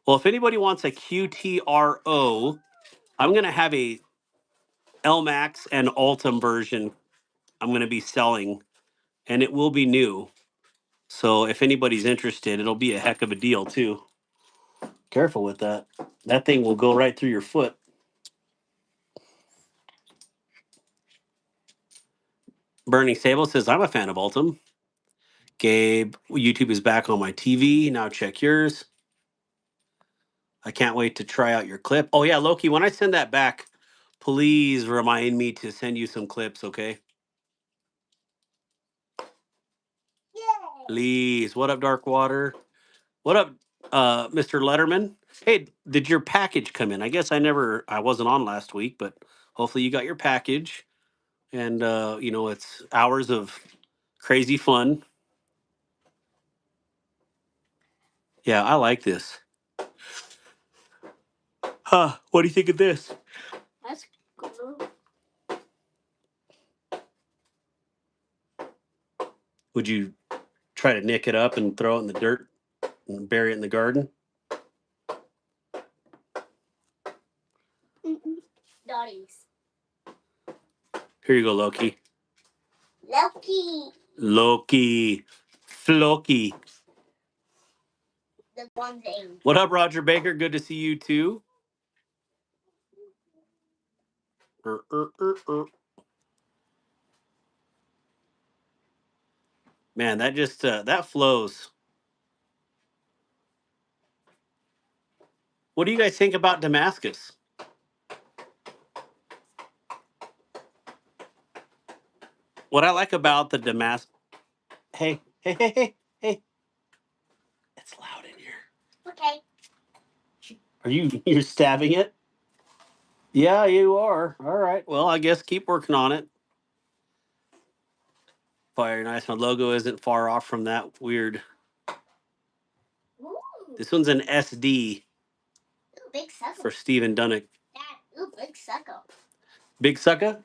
Speaker 1: Well, if anybody wants a QTRO, I'm gonna have a LMAX and Ultim version. I'm gonna be selling, and it will be new. So if anybody's interested, it'll be a heck of a deal too. Careful with that. That thing will go right through your foot. Burning Sable says, I'm a fan of Ultim. Gabe, YouTube is back on my TV. Now check yours. I can't wait to try out your clip. Oh, yeah, Loki, when I send that back, please remind me to send you some clips, okay?
Speaker 3: Yay.
Speaker 1: Please. What up, Dark Water? What up, Mr. Letterman? Hey, did your package come in? I guess I wasn't on last week, but hopefully you got your package. And, it's hours of crazy fun. Yeah, I like this. Huh, what do you think of this?
Speaker 3: That's cool.
Speaker 1: Would you try to nick it up and throw it in the dirt and bury it in the garden?
Speaker 3: Dotties.
Speaker 1: Here you go, Loki.
Speaker 3: Loki.
Speaker 1: Loki. Floki.
Speaker 3: The one thing.
Speaker 1: What up, Roger Baker? Good to see you too. Er, er, er, er. Man, that just that flows. What do you guys think about Damascus? What I like about the Damascus. Hey, hey, hey, hey, hey! It's loud in here.
Speaker 3: Okay.
Speaker 1: Are you're stabbing it? Yeah, you are. All right. Well, I guess keep working on it. Fire nice. My logo isn't far off from that weird.
Speaker 3: Ooh.
Speaker 1: This one's an SD
Speaker 3: Ooh, big sucker.
Speaker 1: for Steven Dunnick.
Speaker 3: Dad, ooh, big sucker.
Speaker 1: Big sucker?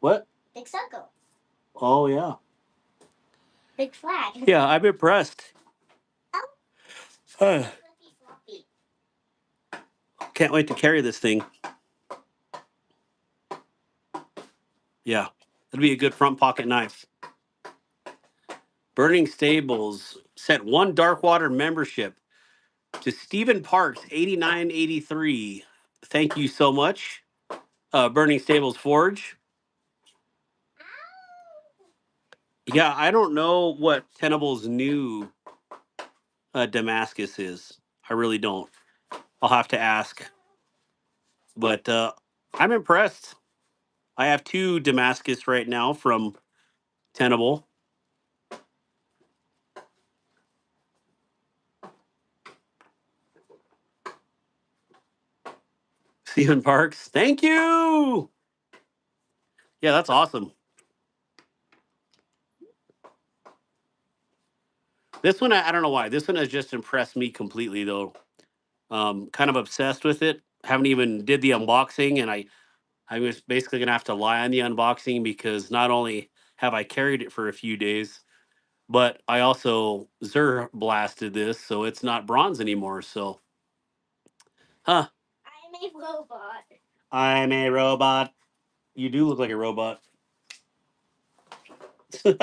Speaker 1: What?
Speaker 3: Big sucker.
Speaker 1: Oh yeah.
Speaker 3: Big flag.
Speaker 1: Yeah, I'm impressed.
Speaker 3: Oh.
Speaker 1: Uh,
Speaker 3: Fluffy, fluffy.
Speaker 1: can't wait to carry this thing. Yeah, it'll be a good front pocket knife. Burning Stables sent one Darkwater membership to Stephen Parks, 8983. Thank you so much, Burning Stables Forge. Yeah, I don't know what Tenable's new Damascus is. I really don't. I'll have to ask. But I'm impressed. I have two Damascus right now from Tenable. Stephen Parks, thank you. Yeah, that's awesome. This one, I don't know why. This one has just impressed me completely, though. Kind of obsessed with it. Haven't even did the unboxing, and I was basically gonna have to lie on the unboxing because not only have I carried it for a few days, but I also Zer blasted this, so it's not bronze anymore. So, huh?
Speaker 3: I'm a robot.
Speaker 1: I'm a robot. You do look like a robot.
Speaker 3: Wait,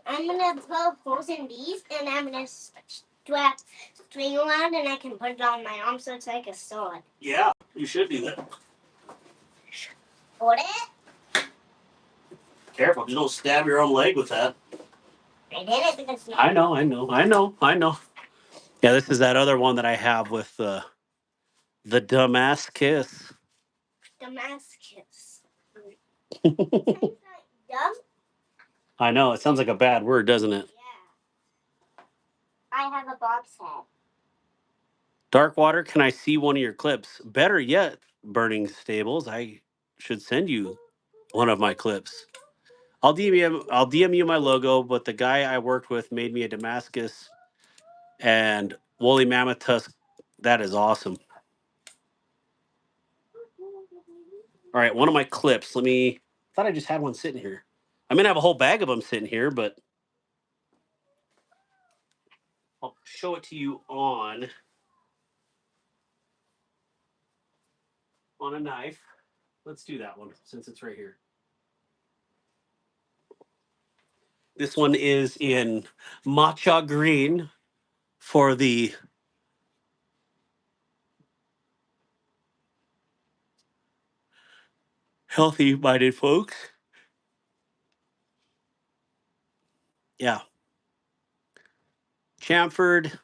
Speaker 3: I'm gonna put holes in these, and I'm gonna strap string around, and I can put it on my arm so it's like a sword.
Speaker 1: Yeah, you should do that.
Speaker 3: Got it?
Speaker 1: Careful, just don't stab your own leg with that.
Speaker 3: I did it because
Speaker 1: I know. Yeah, this is that other one that I have with the Damascus.
Speaker 3: Damascus. Sounds like dumb.
Speaker 1: I know, it sounds like a bad word, doesn't it?
Speaker 3: Yeah. I have a bob's head.
Speaker 1: Darkwater, can I see one of your clips? Better yet, Burning Stables, I should send you one of my clips. I'll DM you my logo, but the guy I worked with made me a Damascus and woolly mammoth tusk. That is awesome. All right, one of my clips. Let me. Thought I just had one sitting here. I'm gonna have a whole bag of them sitting here, but I'll show it to you on a knife. Let's do that one since it's right here. This one is in matcha green for the healthy minded folks. Yeah. Chamfered,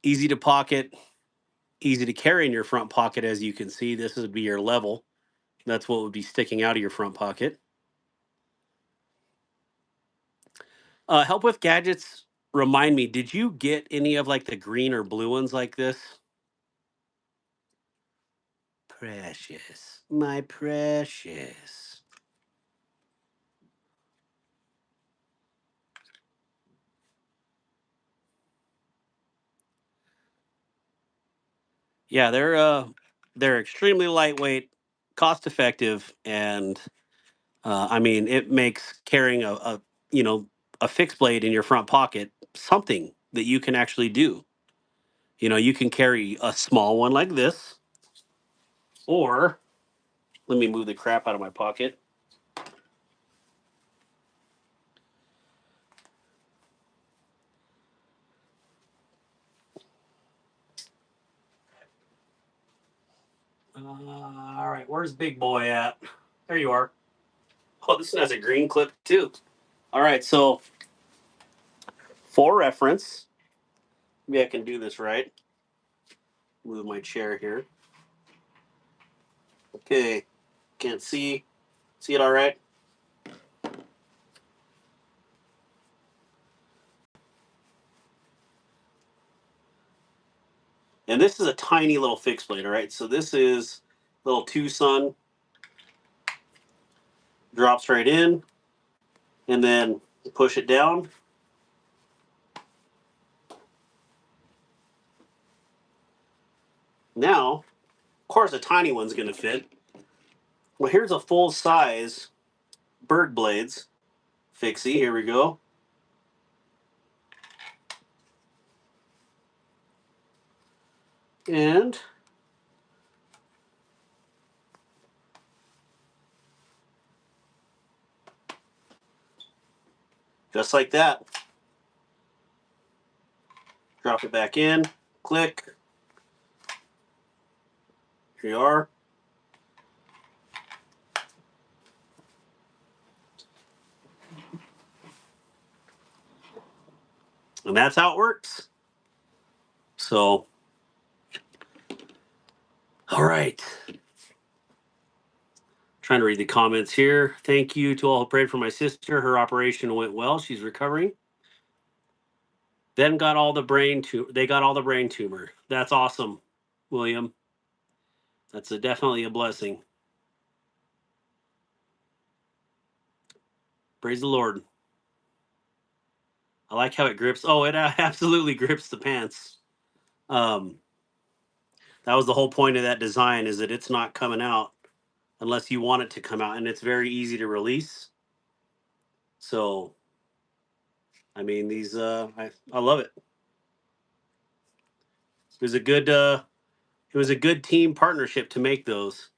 Speaker 1: easy to pocket, easy to carry in your front pocket. As you can see, this would be your level. That's what would be sticking out of your front pocket. Help with gadgets. Remind me, did you get any of like the green or blue ones like this? Precious, my precious. Yeah, they're extremely lightweight, cost effective, and I mean it makes carrying a you know a fixed blade in your front pocket something that you can actually do. You know, you can carry a small one like this, or let me move the crap out of my pocket. All right, where's Big Boy at? There you are. Oh, this one has a green clip too. All right, so for reference, maybe I can do this right. Move my chair here. Okay, can't see it all right. And this is a tiny little fixed blade, all right? So this is little Tucson, drops right in, and then push it down. Now, of course, a tiny one's gonna fit. Well, here's a full size Berg blades fixie. Here we go. And just like that, drop it back in, click. Here you are. And that's how it works. So, all right. Trying to read the comments here. Thank you to all who prayed for my sister. Her operation went well. She's recovering. Then got all the brain they got all the brain tumor. That's awesome, William. That's definitely a blessing. Praise the Lord. I like how it grips. Oh, it absolutely grips the pants. Um, that was the whole point of that design, is that it's not coming out unless you want it to come out, and it's very easy to release. So, I mean, these I love it. It was a good team partnership to make those.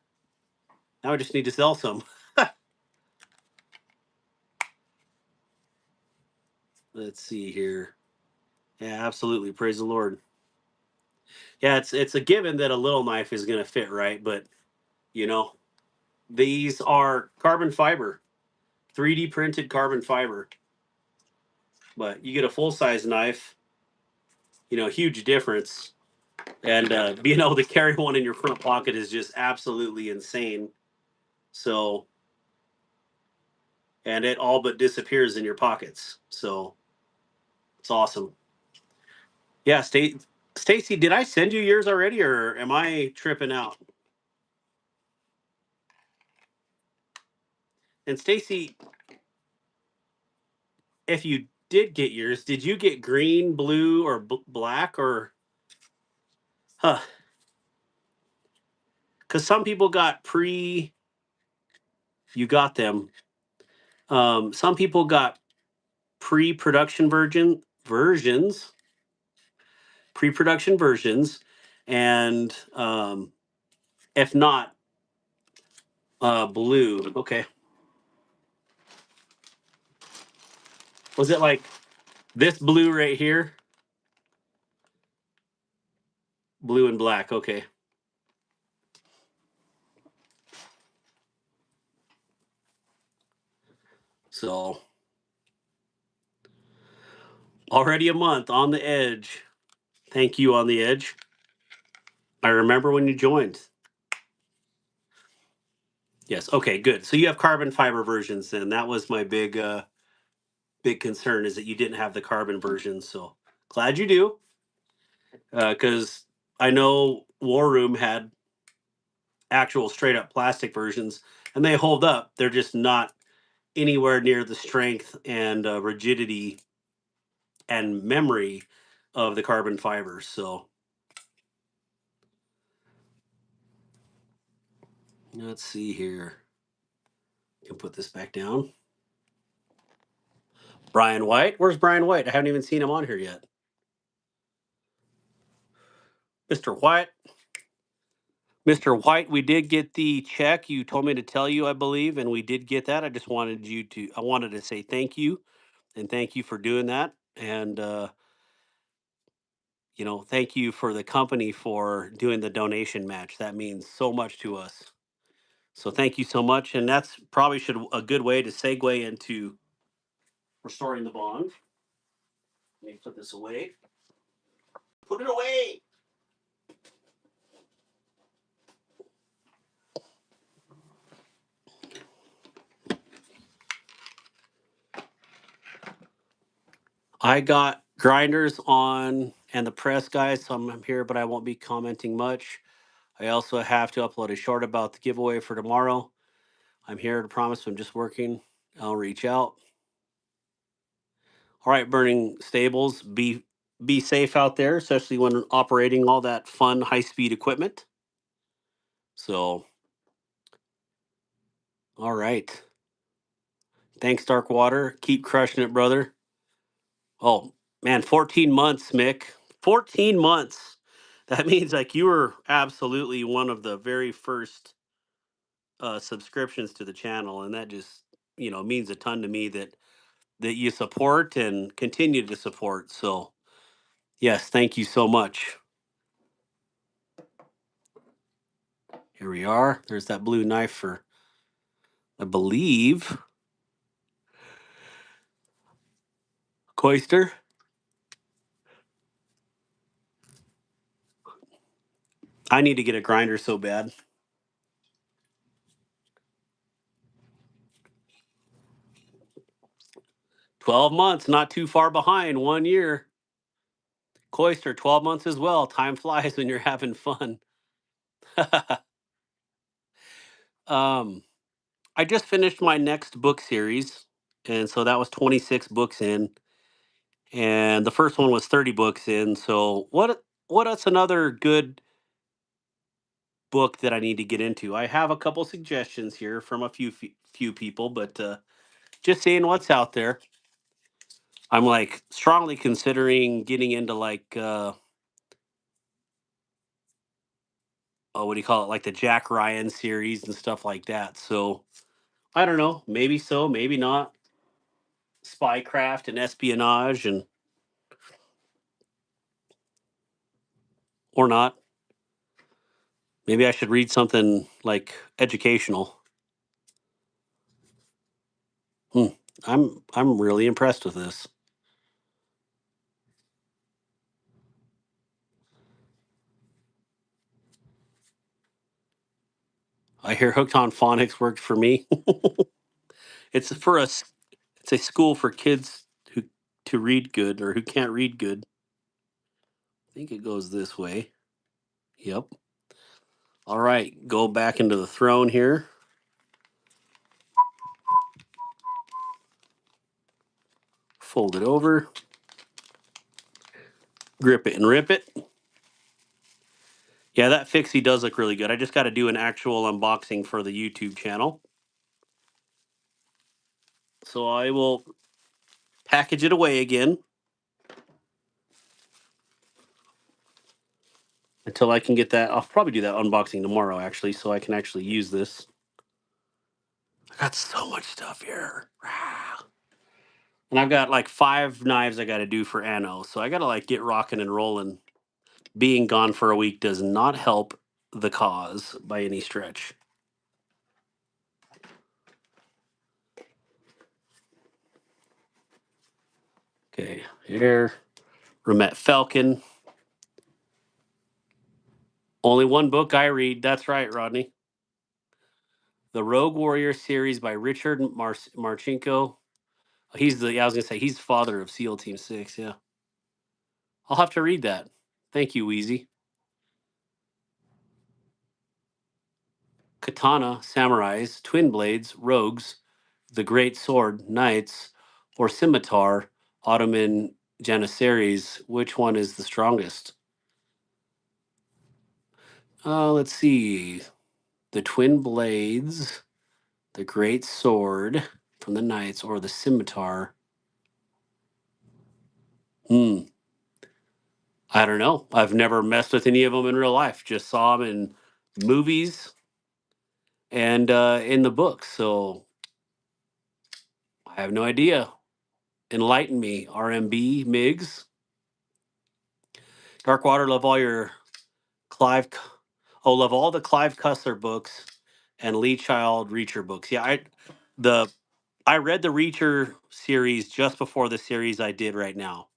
Speaker 1: Now I just need to sell some. Let's see here. Yeah, absolutely. Praise the Lord. Yeah, it's a given that a little knife is going to fit right, but you know, these are carbon fiber, 3D printed carbon fiber. But you get a full size knife, huge difference. And being able to carry one in your front pocket is just absolutely insane. So, and it all but disappears in your pockets. So it's awesome. Yeah, Stacy, did I send you yours already, or am I tripping out? And Stacy, if you did get yours, did you get green, blue, or black, or huh? Because some people got you got them. Some people got pre-production versions, pre-production versions, and if not, blue. Okay, was it like this blue right here, blue and black? Okay, so already a month on the edge. Thank you, on the edge. I remember when you joined. Yes. Okay. Good. So you have carbon fiber versions. Then that was my big concern, is that you didn't have the carbon versions. So glad you do, because I know War Room had actual straight up plastic versions, and they hold up. They're just not anywhere near the strength and rigidity and memory of the carbon fibers. So let's see here. I can put this back down. Brian White. Where's Brian White? I haven't even seen him on here yet. Mr. White. Mr. White, we did get the check. You told me to tell you, I believe, and we did get that. I wanted to say thank you, and thank you for doing that. And, thank you for the company for doing the donation match. That means so much to us. So thank you so much. And that's probably a good way to segue into restoring the bond. Let me put this away. Put it away. I got grinders on and the press guys, so I'm here, but I won't be commenting much. I also have to upload a short about the giveaway for tomorrow. I'm here to promise I'm just working. I'll reach out. All right, burning stables, be safe out there, especially when operating all that fun high speed equipment. So, all right. Thanks, Dark Water. Keep crushing it, brother. Oh man, 14 months, Mick. 14 months. That means like you were absolutely one of the very first subscriptions to the channel, and that just means a ton to me that you support and continue to support. So yes, thank you so much. Here we are. There's that blue knife for, I believe, Coister. I need to get a grinder so bad. 12 months, not too far behind. 1 year. Coister, 12 months as well. Time flies when you're having fun. um, I just finished my next book series, and so that was 26 books in, and the first one was 30 books in. So what else another good book that I need to get into? I have a couple suggestions here from a few people, but just seeing what's out there. I'm like strongly considering getting into like oh, what do you call it? Like the Jack Ryan series and stuff like that. So I don't know, maybe so, maybe not. Spycraft and espionage and or not. Maybe I should read something like educational. Hmm. I'm really impressed with this. I hear Hooked on Phonics worked for me. it's for us. It's a school for kids who to read good or who can't read good. I think it goes this way. Yep. All right, go back into the throne here. Fold it over. Grip it and rip it. Yeah, that fixie does look really good. I just got to do an actual unboxing for the YouTube channel. So I will package it away again until I can get that. I'll probably do that unboxing tomorrow, actually, so I can actually use this. I got so much stuff here. And I've got like 5 knives I got to do for Anno. So I got to like get rocking and rolling. Being gone for a week does not help the cause by any stretch. Okay, here. Remet Falcon. Only one book I read. That's right, Rodney. The Rogue Warrior series by Richard Marchenko. I was gonna say he's father of SEAL Team 6. Yeah, I'll have to read that. Thank you, Wheezy. Katana, samurais, twin blades, rogues, the great sword, knights, or scimitar, Ottoman janissaries. Which one is the strongest? Let's see. The twin blades, the great sword from the knights, or the scimitar. Hmm. I don't know. I've never messed with any of them in real life. Just saw them in movies and in the books. So I have no idea. Enlighten me, RMB Migs. Darkwater, love all your Clive. Oh, love all the Clive Cussler books and Lee Child Reacher books. Yeah, the I read the Reacher series just before the series I did right now.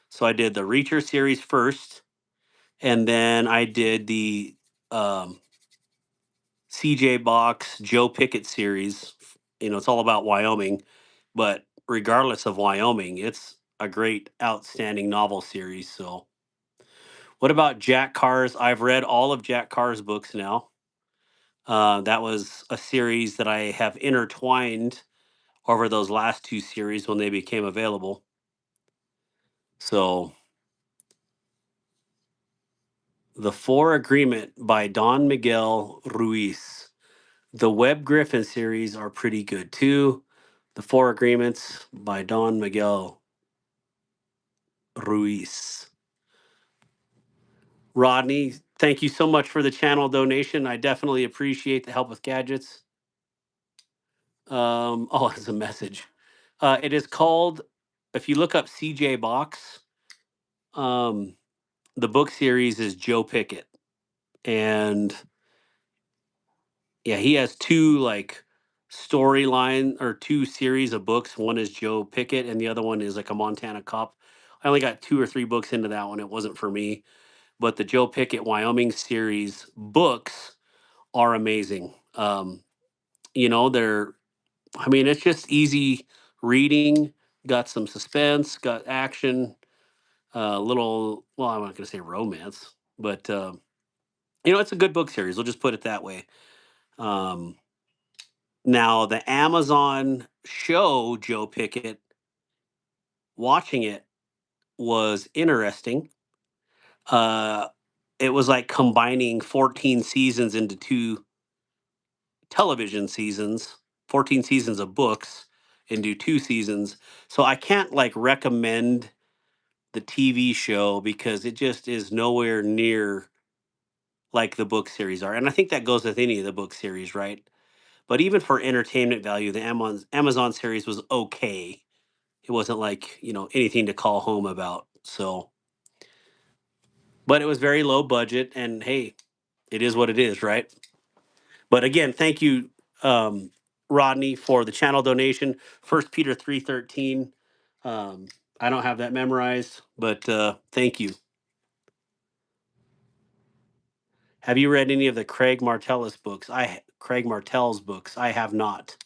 Speaker 1: So I did the Reacher series first, and then I did the um, CJ Box Joe Pickett series. It's all about Wyoming, but regardless of Wyoming, it's a great, outstanding novel series. So, what about Jack Carr's? I've read all of Jack Carr's books now. That was a series that I have intertwined over those last two series when they became available. So, The Four Agreement by Don Miguel Ruiz. The Webb Griffin series are pretty good too. The Four Agreements by Don Miguel Ruiz. Rodney, thank you so much for the channel donation. I definitely appreciate the help with gadgets. Oh, it's a message. It is called, if you look up CJ Box, um, the book series is Joe Pickett. And yeah, he has two like storyline or two series of books. One is Joe Pickett, and the other one is like a Montana cop. I only got 2 or 3 books into that one. It wasn't for me. But the Joe Pickett Wyoming series books are amazing. They're, I mean, it's just easy reading, got some suspense, got action, little, well, I'm not going to say romance, but, it's a good book series. We'll just put it that way. Um, Now, the Amazon show, Joe Pickett, watching it was interesting. Uh, it was like combining 14 seasons into 2 television seasons, 14 seasons of books into 2 seasons. So I can't like recommend the TV show because it just is nowhere near like the book series are. And I think that goes with any of the book series, right? But even for entertainment value, the Amazon series was okay. It wasn't like, anything to call home about. So, but it was very low budget and hey, it is what it is, right? But again, thank you, um, Rodney, for the channel donation. First Peter 3:13. Um, I don't have that memorized, but thank you. Have you read any of the Craig Martell's books? I have not.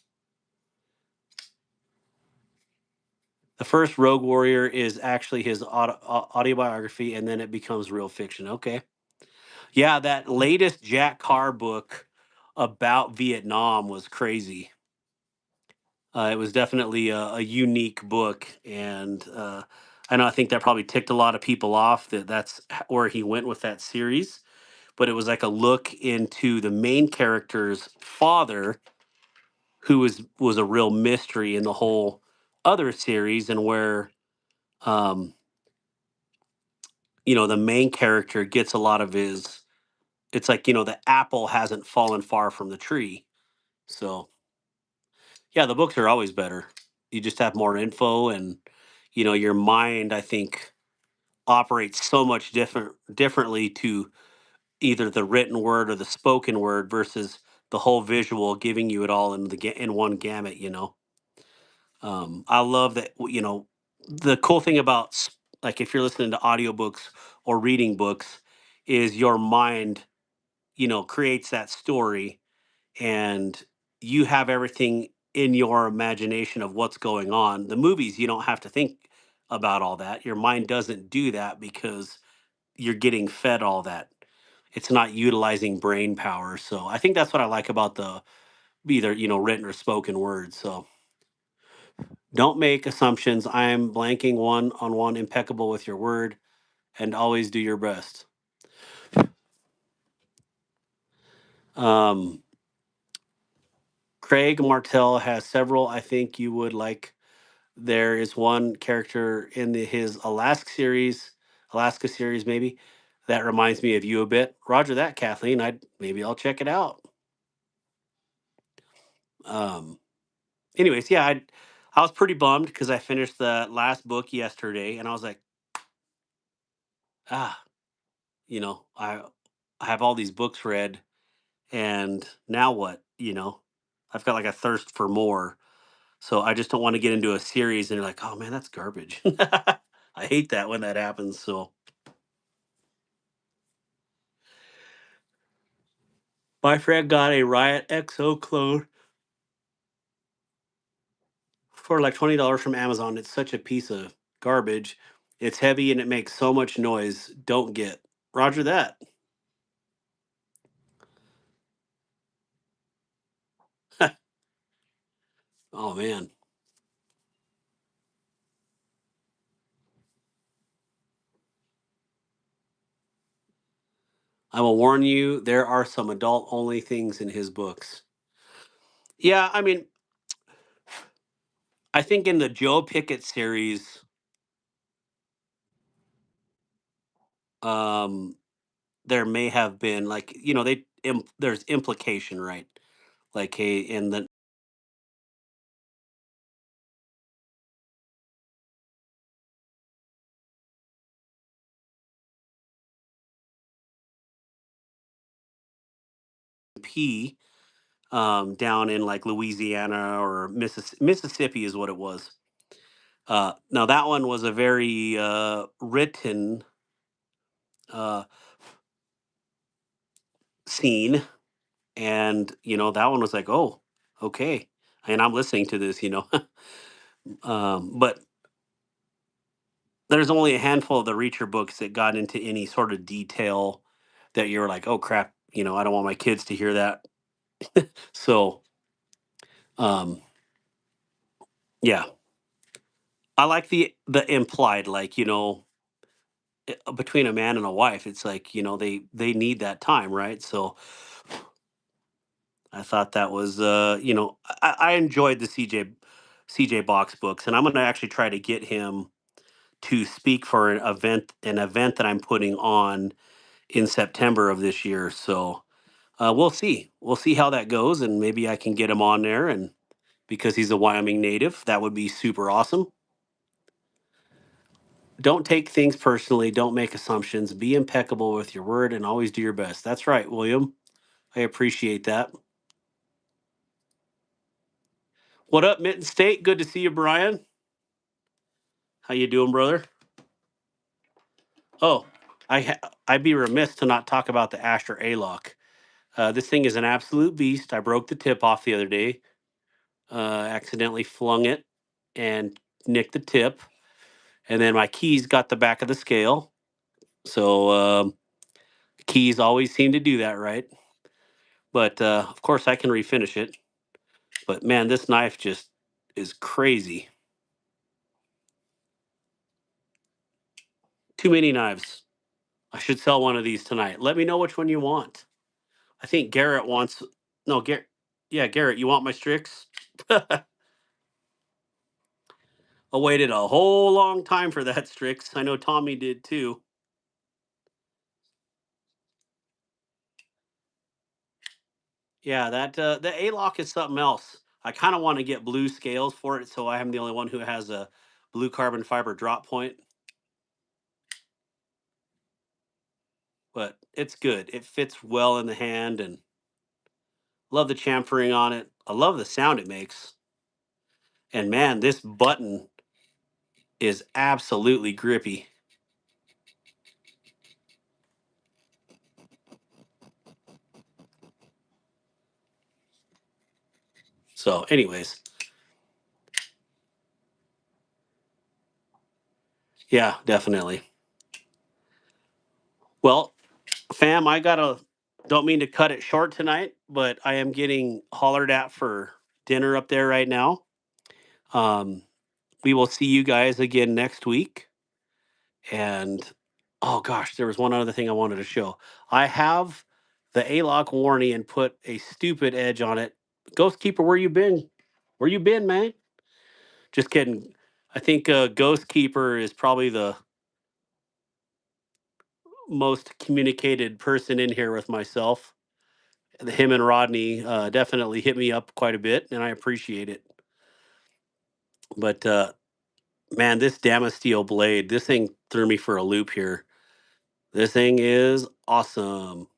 Speaker 1: The first Rogue Warrior is actually his autobiography, and then it becomes real fiction. Okay. Yeah, that latest Jack Carr book about Vietnam was crazy. It was definitely a unique book, and I think that probably ticked a lot of people off that where he went with that series. But it was like a look into the main character's father, who was a real mystery in the whole other series, and where um, the main character gets a lot of his. It's like the apple hasn't fallen far from the tree, so yeah, the books are always better. You just have more info, and your mind, I think, operates so much differently to either the written word or the spoken word versus the whole visual, giving you it all in one gamut. I love that. The cool thing about like if you're listening to audiobooks or reading books, is your mind creates that story, and you have everything in your imagination of what's going on. The movies, you don't have to think about all that. Your mind doesn't do that because you're getting fed all that. It's not utilizing brain power. So I think that's what I like about the either written or spoken word. So don't make assumptions. I am blanking one on one, impeccable with your word, and always do your best. Um, Craig Martell has several. I think you would like. There is one character in his Alaska series maybe, that reminds me of you a bit. Roger that, Kathleen. I'll check it out. Um, Anyways, yeah, I was pretty bummed because I finished the last book yesterday, and I was like, ah, I have all these books read, and now what? I've got like a thirst for more. So I just don't want to get into a series and you're like, oh man, that's garbage. I hate that when that happens. So my friend got a Riot XO clone for like $20 from Amazon. It's such a piece of garbage. It's heavy and it makes so much noise. Don't get. Roger that. Oh man. I will warn you, there are some adult only things in his books. Yeah, I mean, I think in the Joe Pickett series, um, there may have been like, there's implication, right? Like, hey, in the P down in like Louisiana or Mississippi is what it was. Now that one was a very written uh, scene, and that one was like, oh, okay, and I'm listening to this, but there's only a handful of the Reacher books that got into any sort of detail that you're like, oh crap, I don't want my kids to hear that. So, um, yeah, I like the implied, like between a man and a wife, it's like they need that time, right? So I thought that was I enjoyed the CJ Box books, and I'm going to actually try to get him to speak for an event that I'm putting on in September of this year. So we'll see how that goes, and maybe I can get him on there, and because he's a Wyoming native, that would be super awesome. Don't take things personally, don't make assumptions, be impeccable with your word, and always do your best. That's right, William. I appreciate that. What up, Mitten State? Good to see you, Brian. How you doing, brother? Oh, I'd be remiss to not talk about the Asher A-Lock. This thing is an absolute beast. I broke the tip off the other day. Accidentally flung it and nicked the tip, and then my keys got the back of the scale. So keys always seem to do that, right? But of course, I can refinish it. But man, this knife just is crazy. Too many knives. I should sell one of these tonight. Let me know which one you want. I think Garrett wants. No, Garrett. Yeah, Garrett, you want my Strix? I waited a whole long time for that Strix. I know Tommy did too. Yeah, that the A lock is something else. I kind of want to get blue scales for it, so I am the only one who has a blue carbon fiber drop point. But it's good. It fits well in the hand, and love the chamfering on it. I love the sound it makes. And man, this button is absolutely grippy. So, anyways, yeah, definitely. Well, fam, I gotta. Don't mean to cut it short tonight, but I am getting hollered at for dinner up there right now. Um, we will see you guys again next week. And oh gosh, there was one other thing I wanted to show. I have the A-Lock warranty and put a stupid edge on it. Ghost Keeper, where you been? Where you been, man? Just kidding. I think Ghost Keeper is probably the most communicated person in here with myself. Him and Rodney definitely hit me up quite a bit, and I appreciate it. But man, this Damasteel blade, this thing threw me for a loop here. This thing is awesome.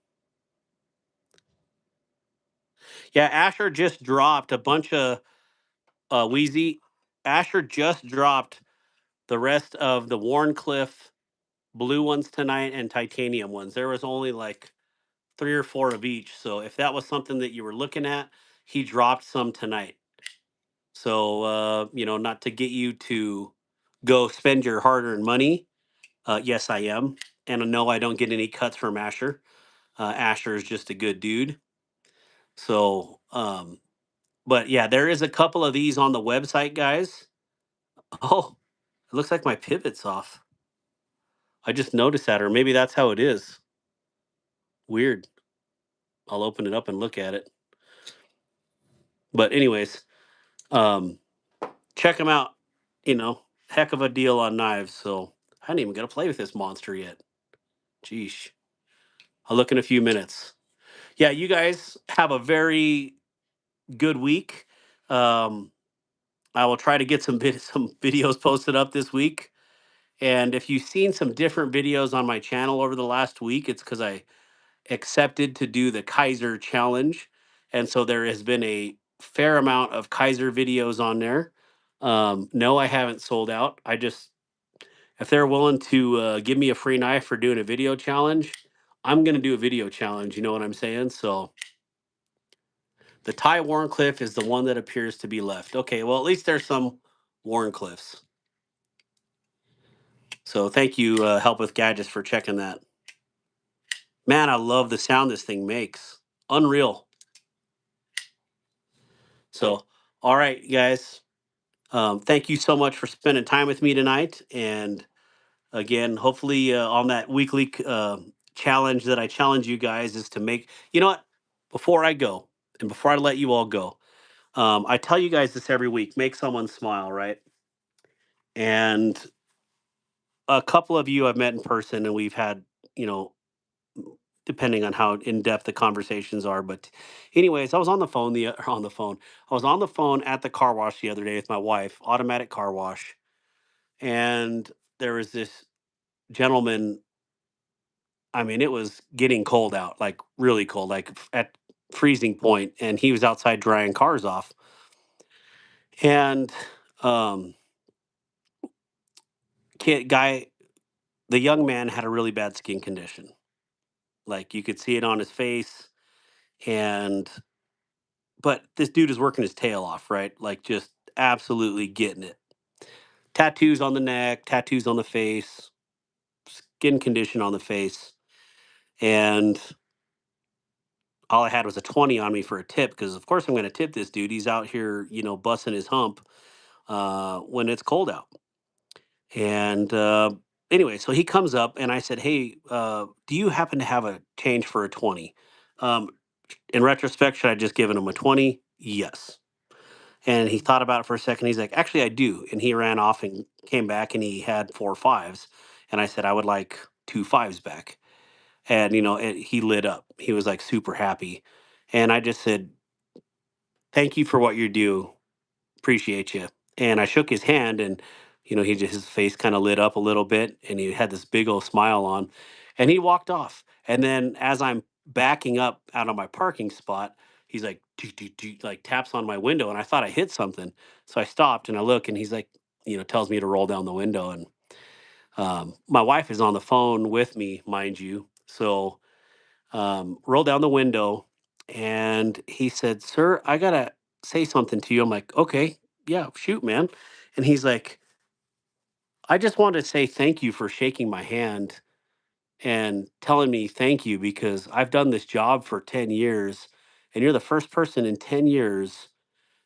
Speaker 1: Yeah, Asher just dropped a bunch of Wheezy. Asher just dropped the rest of the Warncliffe blue ones tonight and titanium ones. There was only like three or four of each. So if that was something that you were looking at, he dropped some tonight. So not to get you to go spend your hard-earned money. Yes, I am. And no, I don't get any cuts from Asher. Asher is just a good dude. So, but yeah, there is a couple of these on the website, guys. Oh, it looks like my pivot's off. I just noticed that, or maybe that's how it is. Weird. I'll open it up and look at it. But anyways, um, check them out. Heck of a deal on knives. So I didn't even get to play with this monster yet. Geesh. I'll look in a few minutes. Yeah, you guys have a very good week. Um, I will try to get some videos posted up this week. And if you've seen some different videos on my channel over the last week, it's because I accepted to do the Kaiser challenge. And so there has been a fair amount of Kaiser videos on there. No, I haven't sold out. If they're willing to give me a free knife for doing a video challenge, I'm going to do a video challenge. You know what I'm saying? So the Ty Warncliffe is the one that appears to be left. Okay, well, at least there's some Warncliffes. So thank you, Help with Gadgets, for checking that. Man, I love the sound this thing makes. Unreal. So, all right, guys. Thank you so much for spending time with me tonight. And again, hopefully, on that weekly challenge that I challenge you guys is to make, you know what? Before I go, and before I let you all go, I tell you guys this every week: make someone smile, right? And a couple of you I've met in person, and we've had, you know, depending on how in depth the conversations are. But, anyways, I was on the phone on the phone. I was on the phone at the car wash the other day with my wife, automatic car wash, and there was this gentleman. I mean, it was getting cold out, like really cold, like at freezing point, and he was outside drying cars off. And um, kid guy, the young man had a really bad skin condition. Like you could see it on his face, and but this dude is working his tail off, right? Like just absolutely getting it. Tattoos on the neck, tattoos on the face, skin condition on the face, and all I had was a 20 on me for a tip because of course I'm going to tip this dude. He's out here, busting his hump when it's cold out. And anyway, so he comes up and I said, "Hey, do you happen to have a change for a 20?" Um, in retrospect, should I just given him a 20? Yes. And he thought about it for a second. He's like, "Actually, I do." And he ran off and came back and he had four fives. And I said, "I would like two fives back." And, he lit up. He was like super happy. And I just said, "Thank you for what you do. Appreciate you." And I shook his hand and, his face kind of lit up a little bit and he had this big old smile on and he walked off. And then as I'm backing up out of my parking spot, he's like, "Doo, doo, doo," like taps on my window and I thought I hit something. So I stopped and I look and he's like, tells me to roll down the window. And my wife is on the phone with me, mind you. So roll down the window and he said, "Sir, I gotta say something to you." I'm like, "Okay, yeah, shoot, man." And he's like, "I just wanted to say thank you for shaking my hand and telling me thank you because I've done this job for 10 years and you're the first person in 10 years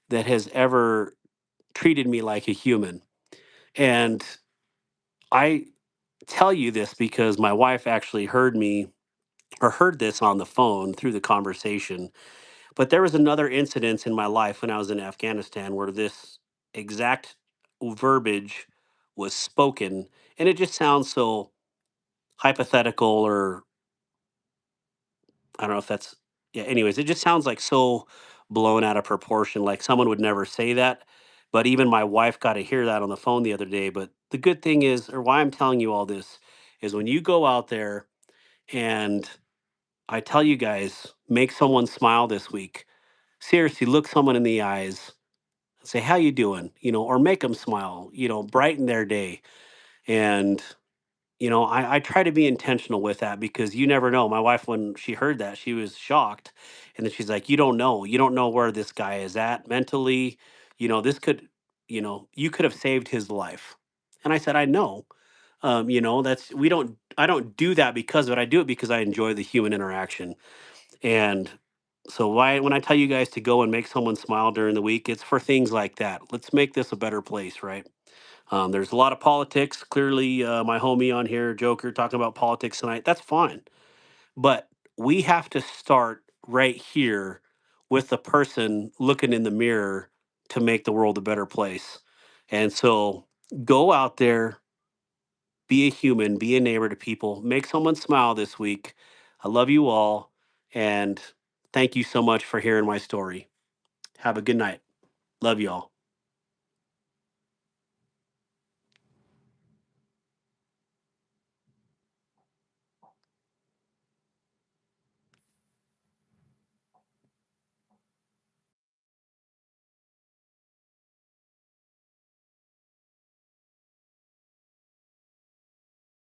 Speaker 1: that has ever treated me like a human." And I tell you this because my wife actually heard me or heard this on the phone through the conversation. But there was another incident in my life when I was in Afghanistan where this exact verbiage was spoken, and it just sounds so hypothetical, or I don't know if that's, yeah, anyways, it just sounds like so blown out of proportion, like someone would never say that. But even my wife got to hear that on the phone the other day. But the good thing is, or why I'm telling you all this, is when you go out there and I tell you guys, make someone smile this week. Seriously, look someone in the eyes, say how you doing, or make them smile, brighten their day. And I try to be intentional with that because you never know. My wife, when she heard that, she was shocked. And then she's like, you don't know where this guy is at mentally. This could, you could have saved his life. And I said, I know. That's we don't I don't do that because of it. I do it because I enjoy the human interaction. And so why when I tell you guys to go and make someone smile during the week, it's for things like that. Let's make this a better place, right? There's a lot of politics. Clearly, my homie on here, Joker, talking about politics tonight. That's fine. But we have to start right here with the person looking in the mirror to make the world a better place. And so go out there, be a human, be a neighbor to people, make someone smile this week. I love you all. And thank you so much for hearing my story. Have a good night. Love you all.